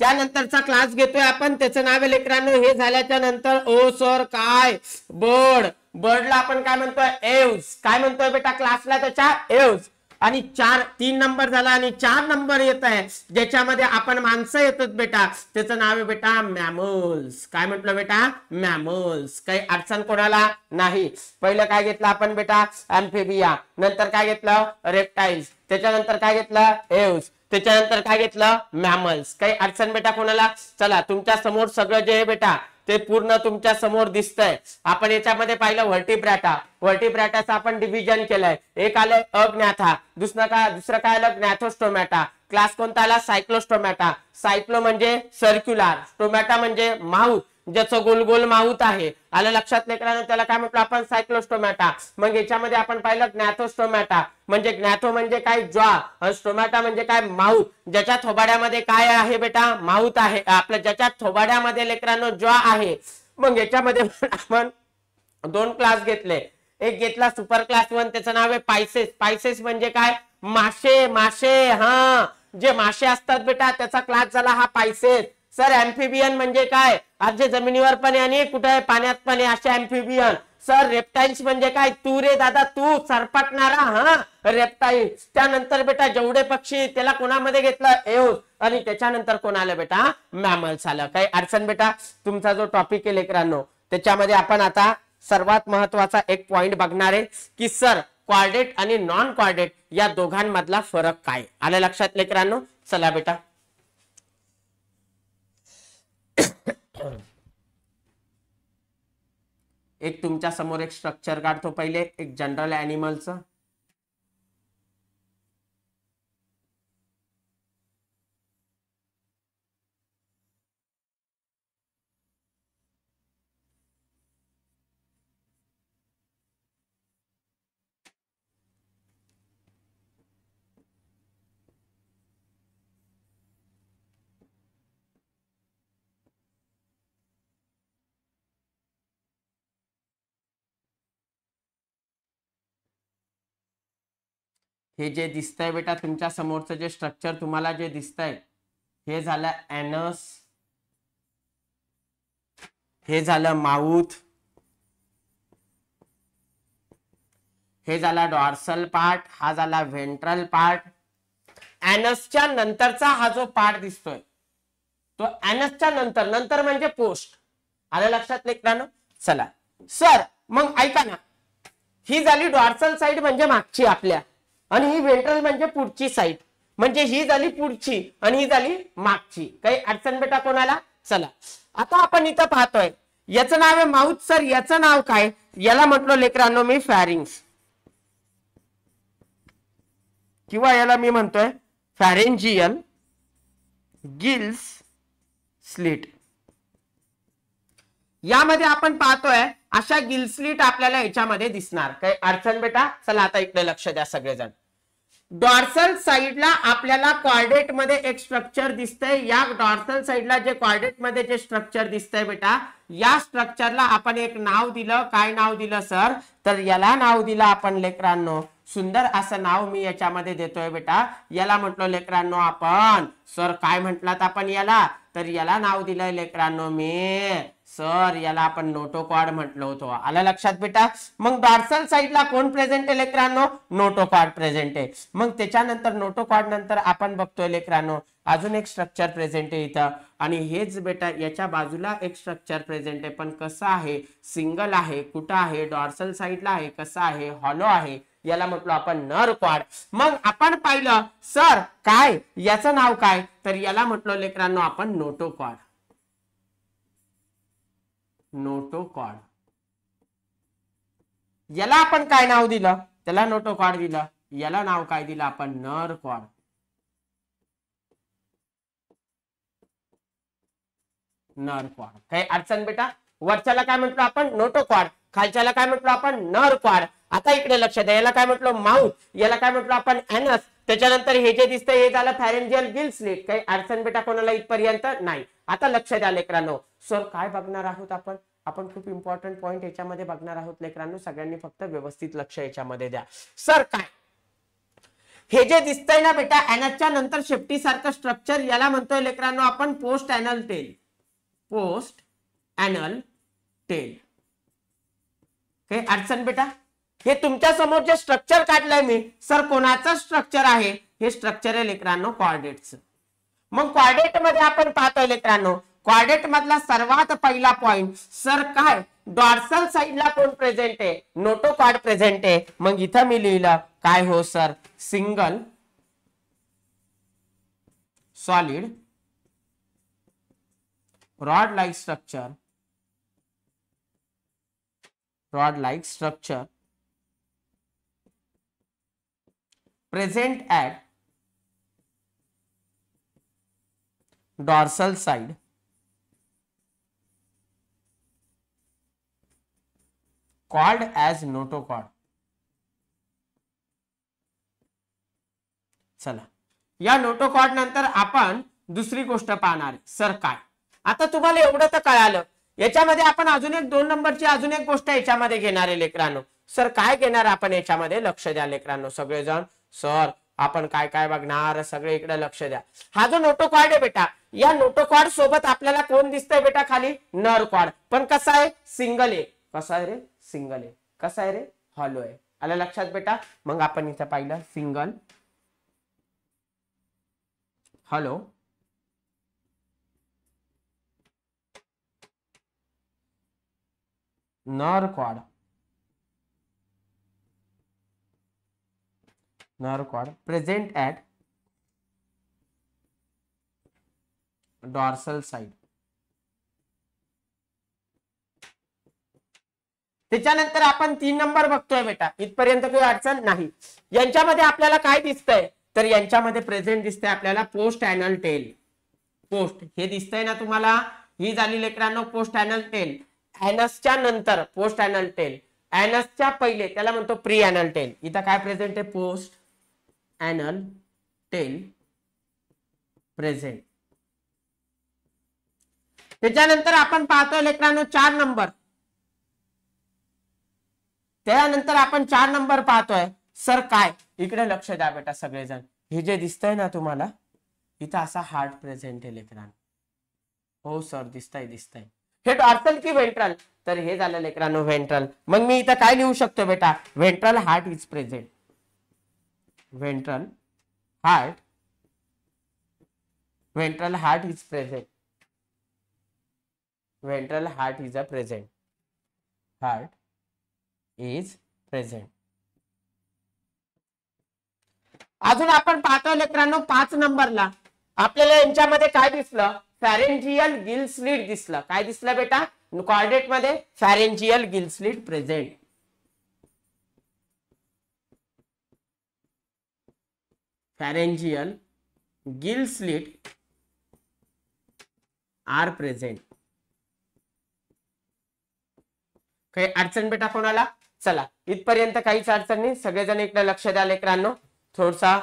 त्यानंतरचा क्लास घेतोय आपण, त्याचं नाव आहे लेकरांनो, हे झाल्याच्या नंतर ओ सर काय? बर्ड. बर्डला आपण काय म्हणतोय? एव्स. काय म्हणतोय बेटा क्लासला त्याच्या? एव्स. आणि 3 नंबर झाला आणि 4 नंबर येत आहे, ज्याच्यामध्ये आपण माणसं येतात बेटा, त्याचं नाव आहे बेटा मॅमल्स. काय म्हटलं बेटा? मॅमल्स. काही अडचण कोणाला नाही. पहिलं काय घेतलं आपण बेटा? अँफिबिया. नंतर काय घेतलं? रेप्टाइल्स. त्याच्यानंतर काय घेतलं? एव्स. त्याच्यानंतर काय घेतलं? मॅमल्स. काही अडचण बेटा कोणाला? चला तुमच्या समोर सगळं जे आहे बेटा ते पूर्ण तुमच्या समोर दिसतंय. आपण याच्यामध्ये पाहिलं व्हर्टिब्राटा. व्हर्टिब्राटाचं आपण डिव्हिजन केलंय. एक आलंय अज्ञाथा, दुसरं काय आलं? ज्ञाथोस्टोमॅटा. क्लास कोणता आला? सायक्लोस्टोमॅटा. सायक्लो म्हणजे सर्क्युलर, स्टोमॅटा म्हणजे माउथ, ज्याचं गोल गोल माउथ आहे. आलं लक्षात लेकरांनो? त्याला काय म्हटलं आपण? सायक्लोस्टोमॅटा. मग याच्यामध्ये आपण पाहिलं ज्ञाथोस्टोमॅटा. म्हणजे ज्ञाथो म्हणजे काय? ज्वा. आणि स्टोमॅटा म्हणजे काय? माउथ. ज्याच्या थोबाड्यामध्ये काय आहे बेटा? माउथ आहे. आपल्या ज्याच्या थोबाड्यामध्ये लेकरांनो ज्वा आहे. मग याच्यामध्ये आपण 2 क्लास घेतले. एक घेतला सुपर क्लास 1, त्याचं नाव आहे पायसेस. पायसेस म्हणजे काय? मासे. मासे. हा, जे मासे असतात बेटा त्याचा क्लास झाला हा पायसेस. सर अँफिबियन म्हणजे काय? आज जे जमिनीवर पण आहे आणि कुठे आहे? पाण्यात पण आहे, असे अँफिबियन. सर रेप्टाइल्स म्हणजे काय? तू रे दादा, तू सरपटणारा. हा, रेप्टाइल्स. त्यानंतर बेटा जेवढे पक्षी, त्याला कोणामध्ये घेतलं? एव्स. आणि त्याच्यानंतर कोण आलं बेटा? मॅमल्स आलं. काही अडचण बेटा? तुमचा जो टॉपिक आहे लेकरांनो, त्याच्यामध्ये आपण आता सर्वात महत्वाचा एक पॉइंट बघणार आहे की सर क्वाड्रेट आणि नॉन क्वाड्रेट या दोघांमधला फरक काय? आलं लक्षात लेकरांनो? चला बेटा एक तुमच्या समोर एक स्ट्रक्चर काढतो. पहिले एक जनरल ॲनिमलचं. हे जे दिसतंय बेटा तुमच्या समोरचं जे स्ट्रक्चर तुम्हाला जे दिसतंय हे झालं एनस, हे झालं माउथ, हे झाला डॉर्सल पार्ट, हा झाला व्हेंट्रल पार्ट. एनसच्या नंतरचा हा जो पार्ट दिसतोय तो एनसच्या नंतर म्हणजे पोस्ट. आलं लक्षात लेकरांनो? चला सर मग ऐका ना, ही झाली डॉर्सल साइड म्हणजे मागची आपल्या, आणि ही व्हेंट्रल म्हणजे पुढची साइड, म्हणजे ही झाली पुढची आणि ही झाली मागची. काही अडचण बेटा कोणाला? चला आता आपण इथं पाहतोय याचं नाव आहे माउथ. सर याचं नाव काय? याला म्हटलो लेकरांनो मी फॅरिंग्स, किंवा याला मी म्हणतोय फॅरेंजियल गिल्स स्लिट. यामध्ये आपण पाहतोय अशा गिल्सलीट आपल्याला याच्यामध्ये दिसणार. काही अडचण बेटा? चला आता इकडे लक्ष द्या सगळेजण. डॉर्सल साइडला आपल्याला कॉर्डेट मध्ये एक स्ट्रक्चर दिसतंय. या डॉर्सल साइडला जे कॉर्डेट मध्ये जे स्ट्रक्चर दिसतंय बेटा, या स्ट्रक्चरला आपण एक नाव दिलं. काय नाव दिलं सर? तर याला नाव दिलं आपण लेकरांनो, सुंदर असं नाव मी याच्यामध्ये देतोय बेटा. याला म्हटलो लेकरांनो आपण, सर काय म्हटलात आपण याला? तर याला नाव दिलंय लेकरांनो मी, सर याला आपण नोटोकॉर्ड म्हटलं होतं. आलं लक्षात बेटा? मग डॉर्सल साइडला कोण प्रेझेंट आहे लेकरांनो? नोटोकॉर्ड प्रेझेंट आहे. मग त्याच्यानंतर नोटोकॉर्ड नंतर आपण बघतोय लेकरांनो अजून एक स्ट्रक्चर प्रेझेंट आहे इथं, आणि हेच बेटा याच्या बाजूला एक स्ट्रक्चर प्रेझेंट आहे. पण कसं आहे? सिंगल आहे. कुठं आहे? डॉर्सल साइडला आहे. कसं आहे? हॉलो आहे. याला म्हटलो आपण नर क्वाड. मग आपण पाहिलं सर काय याचं नाव काय? तर याला म्हटलो लेकरांनो आपण नोटोकॉर्ड. नोटोकॉर्ड याला आपण काय नाव दिलं? त्याला नोटोकॉर्ड दिलं. याला नाव काय दिलं आपण? नर क्वाड. नर क्वाड. काही अडचण बेटा? वरच्याला काय म्हटलं आपण? नोटोकॉर्ड. खालच्याला काय म्हटलं आपण? नर क्वाड. आता इकडे लक्ष द्या, याला काय म्हटलं? माउथ. याला काय म्हटलं आपण? एनस. त्याच्यानंतर हे जे दिसतंय हे झालं फॅरेंजियल गिल स्लिट. काही अडचण बेटा कोणाला इथपर्यंत? नाही. आता लक्ष द्या लेकरांनो, सर काय बघणार आहोत आपण? आपण खूप इम्पॉर्टंट पॉइंट याच्यामध्ये बघणार आहोत लेकरांनो. सगळ्यांनी फक्त व्यवस्थित लक्ष याच्यामध्ये द्या. सर काय हे जे दिसतंय ना बेटा एनसच्या नंतर शेपटी सारखं स्ट्रक्चर, याला म्हणतोय लेकरांनो आपण post anal tail. Post anal tail. काही अडचण बेटा? हे तुमच्या समोर जे स्ट्रक्चर काढलंय मी, सर कोणाचं स्ट्रक्चर आहे? हे स्ट्रक्चर आहे लेकरांनो कॉर्डेटचं. मग कॉर्डेट मध्ये आपण पाहतोय लेकरांनो, कॉर्डेट मधला सर्वात पहिला पॉइंट सर काय? डॉर्सल साइडला कोण प्रेझेंट आहे? नोटोकॉर्ड प्रेझेंट आहे. मग इथं मी लिहिलं काय हो sir? Single solid rod like structure. Rod like structure present at dorsal side called as notochord. चला या नोटोकॉर्ड नंतर आपण दुसरी गोष्ट पाहणार. सर काय? आता तुम्हाला एवढं तर कळालं. याच्यामध्ये आपण अजून एक 2 नंबरची अजून एक गोष्ट याच्यामध्ये घेणार आहे लेकरांनो. सर काय घेणार आपण याच्यामध्ये? लक्ष द्या लेकरांनो सगळेजण. सर आपण काय काय बघणार? सगळे इकडे लक्ष द्या. हा जो नोटोकॉर्ड आहे बेटा, या नोटोकॉर्ड सोबत आपल्याला कोण दिसतंय बेटा? खाली नर कॉर्ड. पण कसा आहे? सिंगल आहे. कसा आहे रे? सिंगल आहे. कसा आहे रे? हॉलो आहे. आलं लक्षात बेटा? मग आपण इथं पाहिलं single hollow nerve cord. Nerve cord present at dorsal side. त्याच्यानंतर आपण 3 नंबर बघतोय बेटा. इथपर्यंत काही अडचण नाही. यांच्यामध्ये आपल्याला काय दिसतंय? तर यांच्यामध्ये प्रेझेंट दिसतंय आपल्याला पोस्ट एनल टेल. पोस्ट हे दिसतंय ना तुम्हाला? ही झाली लेकरांनो पोस्ट एनल टेल. एनसच्या नंतर पोस्ट एनल टेल. एनसच्या पहिले त्याला म्हणतो प्री एनल टेल. इथं काय प्रेझेंट आहे? Post anal tail present. त्याच्यानंतर आपण पाहतोय लेकरांनो 4 नंबर. त्यानंतर आपण 4 नंबर पाहतोय. सर काय, इकडे लक्ष द्या बेटा सगळेजण, हे जे दिसतंय ना तुम्हाला इथं असा हार्ट प्रेझेंट आहे लेकरांनो. हो सर दिसतंय दिसतंय. हे डॉर्सल की व्हेंट्रल, तर हे झालं लेकरांनो व्हेंट्रल. मग मी इथं काय लिहू शकतो बेटा, ventral heart is present. Ventral heart, ventral heart is present. Ventral heart is a present. Heart is present. अजून आपण पाहतो लेकरांनो 5 नंबरला आपल्याला यांच्यामध्ये काय दिसलं, फॅरेंजियल गिल स्लिट दिसलं. काय दिसलं बेटा, कॉर्डेट मध्ये pharyngeal gill slit present. Pharyngeal gill slit are present. काही अडचण बेटा कोणाला? चला इथपर्यंत काहीच अडचण नाही. सगळेजण इकडे लक्ष द्या लेकरांनो. थोडसा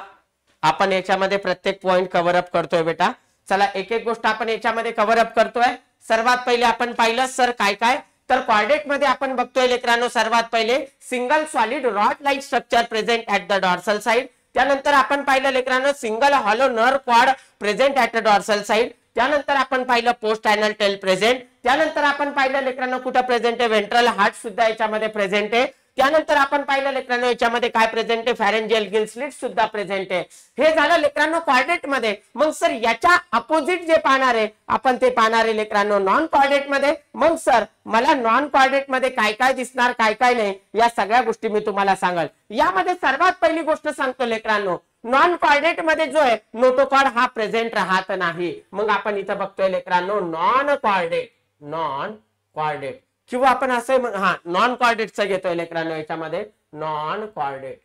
आपण याच्यामध्ये प्रत्येक पॉइंट कव्हर अप करतोय बेटा. चला एक एक गोष्ट आपण याच्यामध्ये कव्हर अप करतोय. सर्वात पहिले आपण पाहिलं सर काय काय, तर कॉर्डेट मध्ये आपण बघतोय लेकरांनो सर्वात पहिले single solid rod like structure present at the dorsal side. त्यानंतर आपण पाहिलं लेकरांनो single hollow nerve cord present at the dorsal side. त्यानंतर आपण पाहिलं पोस्ट अॅनल टेल प्रेझेंट. त्यानंतर आपण पाहिलं लेकरांनो कुठं प्रेझेंट आहे, व्हेंट्रल हार्ट सुद्धा याच्यामध्ये प्रेझेंट आहे. त्यानंतर आपण पाहिलं लेकरांनो याच्यामध्ये काय प्रेझेंट आहे, फॅरेंजियल गिल स्लिट सुद्धा प्रेझेंट आहे. हे झालं लेकरांनो कॉर्डेट मध्ये. मग सर याच्या अपोजिट जे पाहणार आहे आपण ते पाहणार आहे लेकरांनो नॉन कॉर्डेट मध्ये. मग सर मला नॉन कॉर्डेट मध्ये काय काय दिसणार काय काय नाही या सगळ्या गोष्टी मी तुम्हाला सांगाल. यामध्ये सर्वात पहिली गोष्ट सांगतो लेकरांनो, नॉन कॉर्डेट मध्ये जो आहे नोटोकॉर्ड हा प्रेझेंट राहत नाही. मग आपण इथं बघतोय लेकरांनो नॉन कॉर्डेट, नॉन कॉर्डेट किंवा आपण असं हा नॉन कॉर्डेटचं घेतोय लेकरांनो याच्यामध्ये non chordate.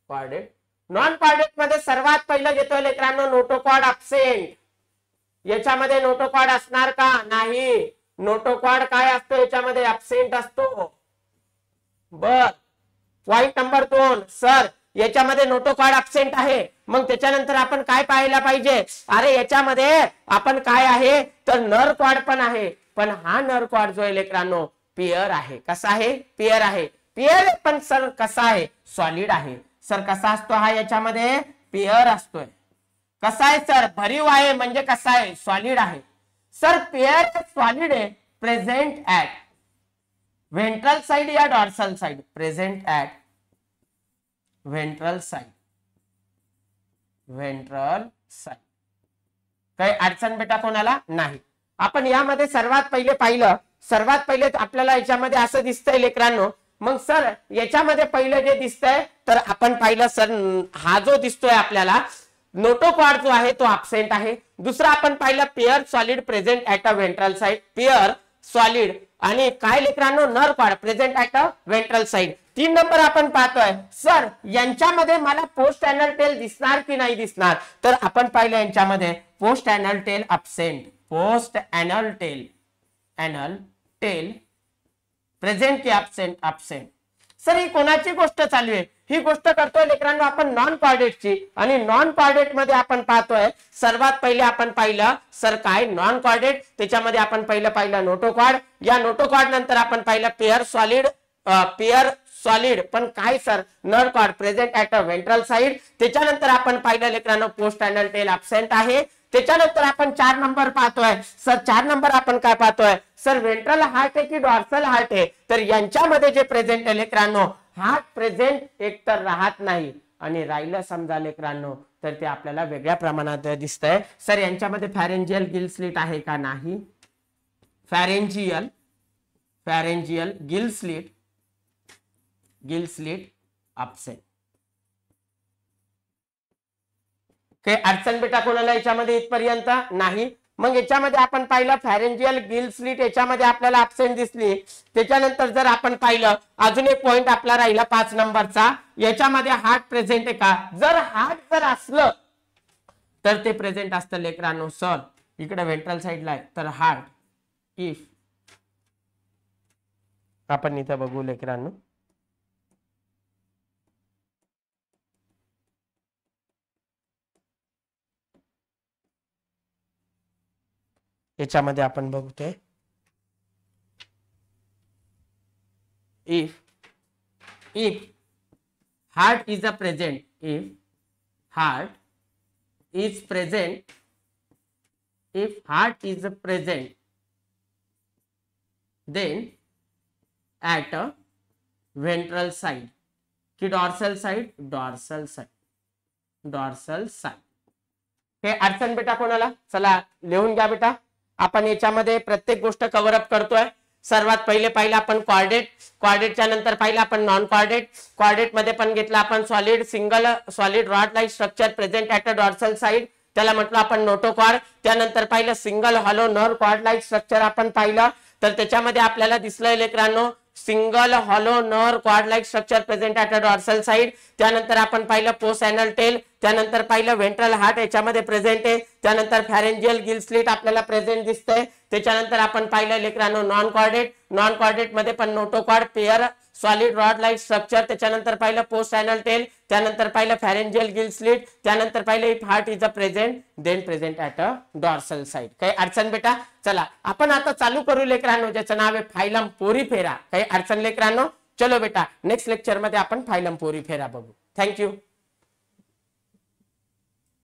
Chordate non chordate मध्ये सर्वात पहिलं घेतोय लेकरांनो नोटोकॉर्ड अब्सेंट. याच्यामध्ये नोटोकॉर्ड असणार का? नाही. नोटोकॉर्ड काय असतो याच्यामध्ये, अब्सेंट असतो. बर पॉइंट नंबर 2 सर याच्यामध्ये नोटोकॉर्ड अब्सेंट आहे. मग त्याच्यानंतर आपण काय पाहायला पाहिजे, अरे याच्यामध्ये आपण काय आहे तर नर कॉर्ड पण आहे. पण हा नर कॉर्ड जो आहे लेकरांनो पेयर आहे. कसा आहे? पेयर आहे. पेयर पण सर कसा आहे? सॉलिड आहे. सर कसा असतो हा याच्यामध्ये? पेयर असतोय. कसा आहे सर? भरीव आहे म्हणजे कसा आहे? सॉलिड आहे. सर पेयर सॉलिड आहे प्रेझेंट ऍट व्हेंट्रल साइड या dorsal side. Present at ventral side. Ventral side. काही अडचण बेटा कोणाला? नाही. आपण यामध्ये सर्वात पहिले पाहिलं, सर्वात पहिले आपल्याला याच्यामध्ये असं दिसतंय लेकरांनो. मग सर याच्यामध्ये पहिलं जे दिसतंय तर आपण पाहिलं सर हा जो दिसतोय आपल्याला नोटोकॉर्ड जो आहे तो अब्सेंट आहे. दुसरा आपण पाहिलं pair solid present at a ventral side. Pair solid आणि काय लेकरांनो nerve cord present at a ventral side. 3 number आपण पाहतोय सर यांच्यामध्ये मला पोस्ट अॅनल टेल दिसणार की नाही दिसणार, तर आपण पाहिलं यांच्यामध्ये post anal tail absent. Post anal tail, anal tail present की अब्सेंट? अब्सेंट. सर ही कोणाची गोष्ट चालू आहे? ही गोष्ट करतोय लेकरांनो आपण नॉन कॉर्डेटची. आणि नॉन कॉर्डेट मध्ये आपण पाहतोय सर्वात पहिले आपण पाहिलं सर काय नॉन कॉर्डेट, त्याच्यामध्ये आपण पाहिलं नोटोकॉर्ड. या नोटोकॉर्ड नंतर आपण पाहिलं पेयर सॉलिड. पेयर सॉलिड पण काय sir nerve cord present at a ventral side. त्याच्यानंतर आपण पाहिलं लेकरांनो पोस्ट अॅनल टेल अब्सेंट आहे. त्याच्यानंतर आपण 4 नंबर पाहतोय सर 4 नंबर आपण काय पाहतोय सर व्हेंट्रल हार्ट आहे की डॉर्सल हार्ट आहे, तर यांच्यामध्ये जे प्रेझेंट आहे लेकरांनो हार्ट प्रेझेंट एकतर राहत नाही आणि राहिलं समजा लेकरांनो तर ते आपल्याला वेगळ्या प्रमाणात दिसतंय. सर यांच्यामध्ये फॅरेंजियल गिल स्लिट आहे का? नाही. Pharyngeal, pharyngeal gill slit, gill slit absent. काही अडचण बेटा कोणाला याच्यामध्ये इथपर्यंत? नाही. मग याच्यामध्ये आपण पाहिलं फॅरेंजियल गिल स्लिट याच्यामध्ये आपल्याला अब्सेंट दिसली. त्याच्यानंतर जर आपण पाहिलं अजून एक पॉइंट आपला राहिला 5 नंबरचा, याच्यामध्ये हार्ट प्रेझेंट आहे का? जर हार्ट जर असलं तर ते प्रेझेंट असतं लेकरांनो. सर इकडे व्हेंट्रल साइडला आहे तर हार्ट इफ आपण इथं बघू लेकरांनो याच्यामध्ये आपण बघतोय if heart is a present, if heart is present, if heart is present, then at a ventral side की dorsal side, dorsal side, dorsal side. हे अडचण बेटा कोणाला? चला लिहून घ्या बेटा. आपण याच्यामध्ये प्रत्येक गोष्ट कव्हर अप करतोय. सर्वात पहिले पाहिलं आपण कॉर्डेट, कॉर्डेटच्या नंतर पाहिलं आपण नॉन कॉर्डेट, कॉर्डेट मध्ये पण घेतला आपण solid, single solid rod like structure present at a dorsal side, त्याला म्हटलं आपण नोटोकॉर्ड. त्यानंतर पाहिलं single hollow nerve cord like structure आपण पाहिलं. तर त्याच्यामध्ये आपल्याला दिसलंय लेकरांनो single hollow nerve cord like structure present at a dorsal side. त्यानंतर आपण पाहिलं पोस्ट एनल टेल, त्यानंतर पाहिलं व्हेंट्रल हार्ट याच्यामध्ये प्रेझेंट आहे. त्यानंतर फॅरेंजियल गिल स्लिट आपल्याला प्रेझेंट दिसतंय. त्याच्यानंतर आपण पाहिलं लेकरांनो नॉन कॉर्डेट, नॉन कॉर्डेट मध्ये पण notochord pair solid rod like structure. त्याच्यानंतर पाहिलं पोस्ट एनल टेल, त्यानंतर पाहिलं फॅरेंजियल गिल स्लिट, त्यानंतर पाहिलं if heart is a present then present at a dorsal side. काही अडचण बेटा? चला आपण आता चालू करू लेकरांनो, ज्याचं नाव आहे फायलम पोरीफेरा. काही अडचण लेकरांनो? चलो बेटा नेक्स्ट लेक्चर मध्ये आपण फायलम पोरीफेरा बघू. थँक्यू.